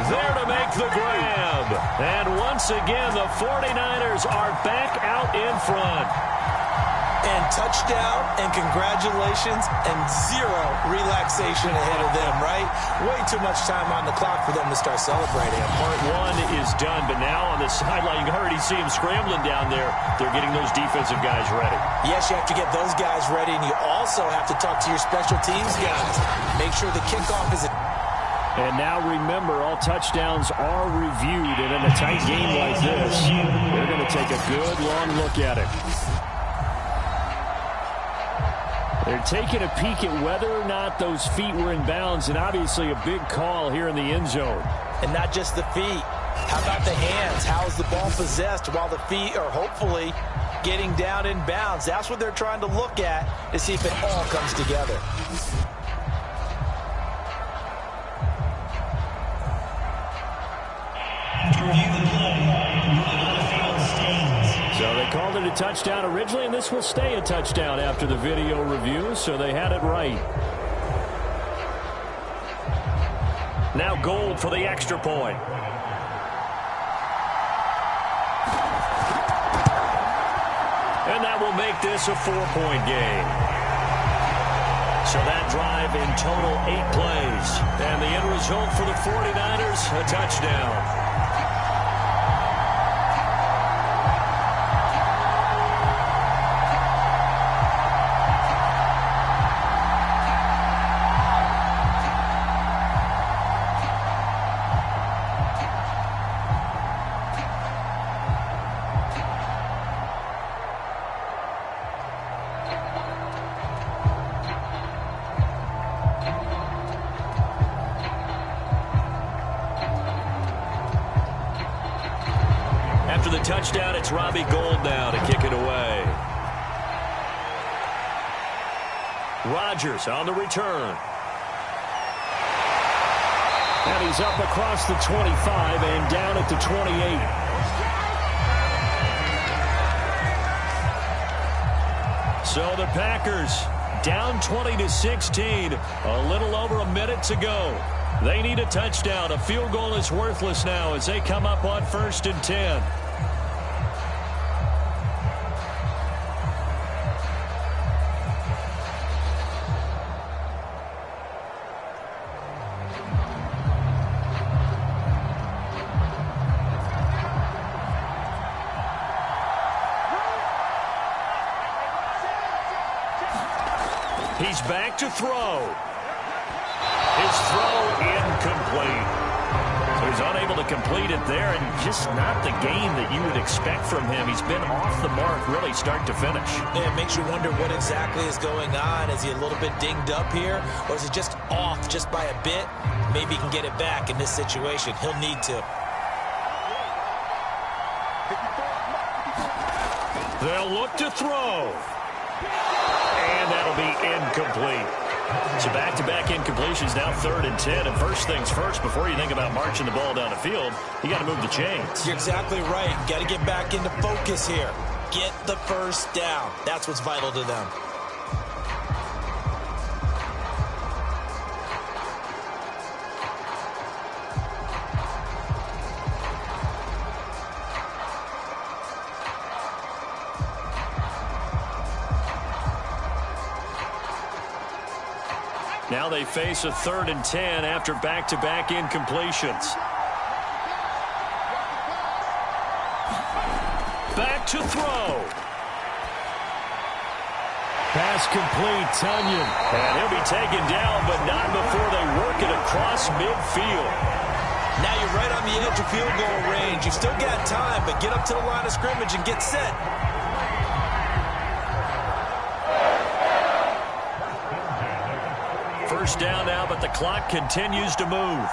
There to make the grab. And once again, the 49ers are back out in front. And touchdown and congratulations and zero relaxation ahead of them, right? Way too much time on the clock for them to start celebrating. Part one is done, but now on the sideline, you already see them scrambling down there. They're getting those defensive guys ready. Yes, you have to get those guys ready, and you also have to talk to your special teams guys. Make sure the kickoff is... And now remember, all touchdowns are reviewed, and in a tight game like this, they're going to take a good long look at it. They're taking a peek at whether or not those feet were in bounds, and obviously a big call here in the end zone. And not just the feet. How about the hands? How is the ball possessed while the feet are hopefully getting down in bounds? That's what they're trying to look at to see if it all comes together. So they called it a touchdown originally, and this will stay a touchdown after the video review, so they had it right. Now Gold for the extra point. And that will make this a 4-point game. So that drive in total 8 plays. And the end result for the 49ers, a touchdown. the touchdown, it's Robbie Gould now to kick it away. Rodgers on the return. And he's up across the 25 and down at the 28. So the Packers down 20-16, a little over a minute to go. They need a touchdown. A field goal is worthless now as they come up on 1st and 10. He's back to throw. His throw incomplete. So he's unable to complete it there, and just not the game that you would expect from him. He's been off the mark really start to finish. Yeah, it makes you wonder what exactly is going on. Is he a little bit dinged up here, or is he just off just by a bit? Maybe he can get it back in this situation. He'll need to. They'll look to throw. And that'll be incomplete. So back-to-back incompletions, now 3rd and 10. And first things first, before you think about marching the ball down the field, you got to move the chains. You're exactly right. Got to get back into focus here. Get the first down. That's what's vital to them. Now they face a 3rd and 10 after back-to-back incompletions. Back to throw. Pass complete, Tunyon. And he'll be taken down, but not before they work it across midfield. Now you're right on the edge of field goal range. You've still got time, but get up to the line of scrimmage and get set. First down now, but the clock continues to move.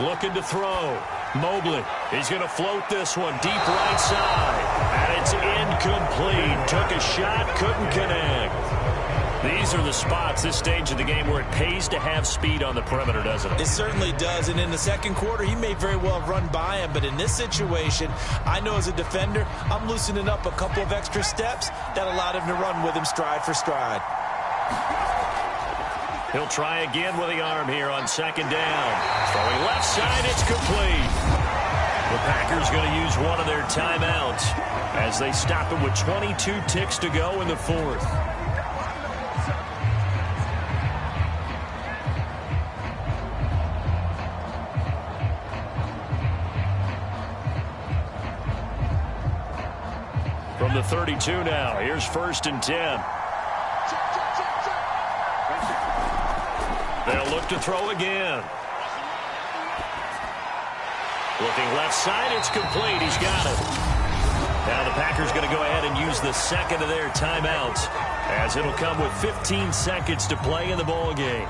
Looking to throw. Mobley. He's going to float this one deep right side. And it's incomplete. Took a shot, couldn't connect. These are the spots, this stage of the game, where it pays to have speed on the perimeter, doesn't it? It certainly does. And in the second quarter, he may very well have run by him. But in this situation, I know as a defender, I'm loosening up a couple of extra steps that allowed him to run with him stride for stride. He'll try again with the arm here on 2nd down. Throwing left side, it's complete. The Packers going to use one of their timeouts as they stop it with 22 ticks to go in the 4th. From the 32 now, here's 1st and 10. They'll look to throw again. Looking left side, it's complete. He's got it. Now the Packers going to go ahead and use the second of their timeouts, as it'll come with 15 seconds to play in the ball game.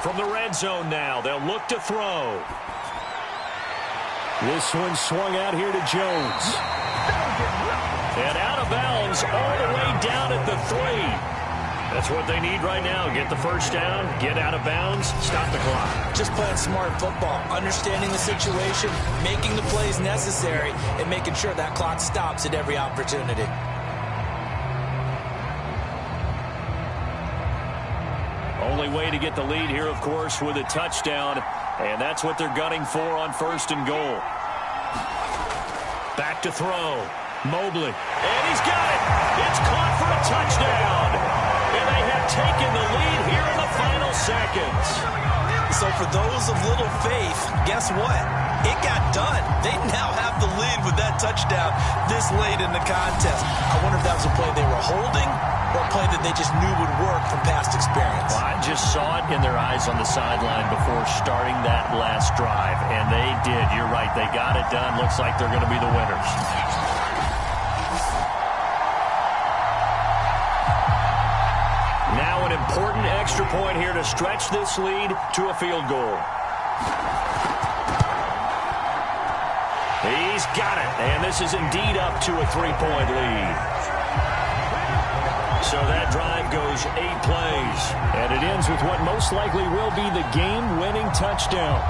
From the red zone now, they'll look to throw. This one swung out here to Jones. And out of bounds all the way down at the 3. That's what they need right now. Get the first down, get out of bounds, stop the clock. Just playing smart football, understanding the situation, making the plays necessary, and making sure that clock stops at every opportunity. Only way to get the lead here, of course, with a touchdown, and that's what they're gunning for on 1st and goal. Back to throw. Mobley. And he's got it. It's caught for a touchdown. And they have taken the lead here in the final seconds. So for those of little faith, guess what? it got done. They now have the lead with that touchdown this late in the contest. I wonder if that was a play they were holding or a play that they just knew would work from past experience. Well, I just saw it in their eyes on the sideline before starting that last drive, and they did. You're right. They got it done. Looks like they're going to be the winners. Now an important extra point here to stretch this lead to a field goal. He's got it, and this is indeed up to a 3-point lead. So that drive goes 8 plays, and it ends with what most likely will be the game-winning touchdown.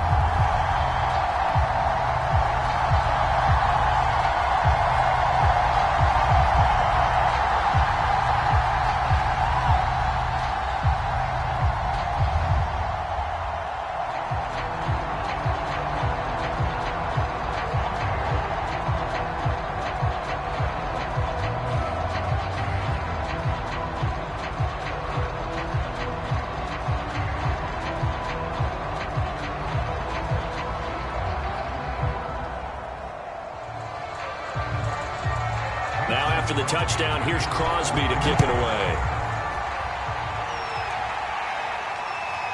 Now after the touchdown, here's Crosby to kick it away.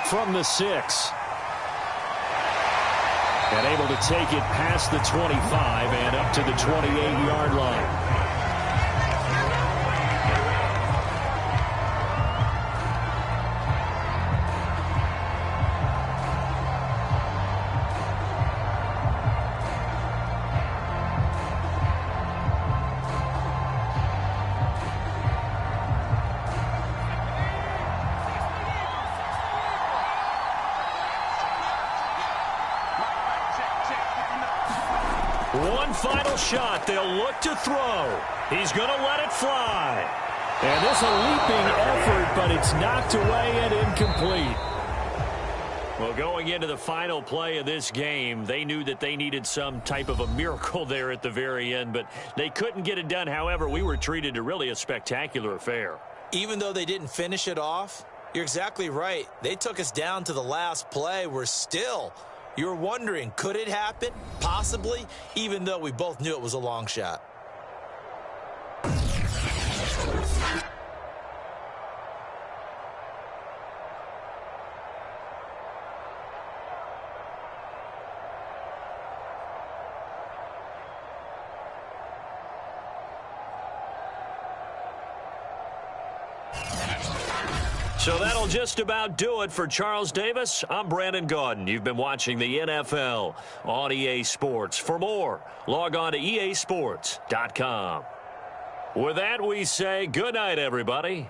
From the 6. And able to take it past the 25 and up to the 28-yard line. One final shot. They'll look to throw. He's going to let it fly. And this a leaping effort, but it's knocked away and incomplete. Well, going into the final play of this game, they knew that they needed some type of a miracle there at the very end, but they couldn't get it done. However, we were treated to really a spectacular affair. Even though they didn't finish it off, you're exactly right. They took us down to the last play. We're still... You're wondering, could it happen? Possibly, even though we both knew it was a long shot. So that'll just about do it for Charles Davis. I'm Brandon Gaudin. You've been watching the NFL on EA Sports. For more, log on to easports.com. With that, we say good night, everybody.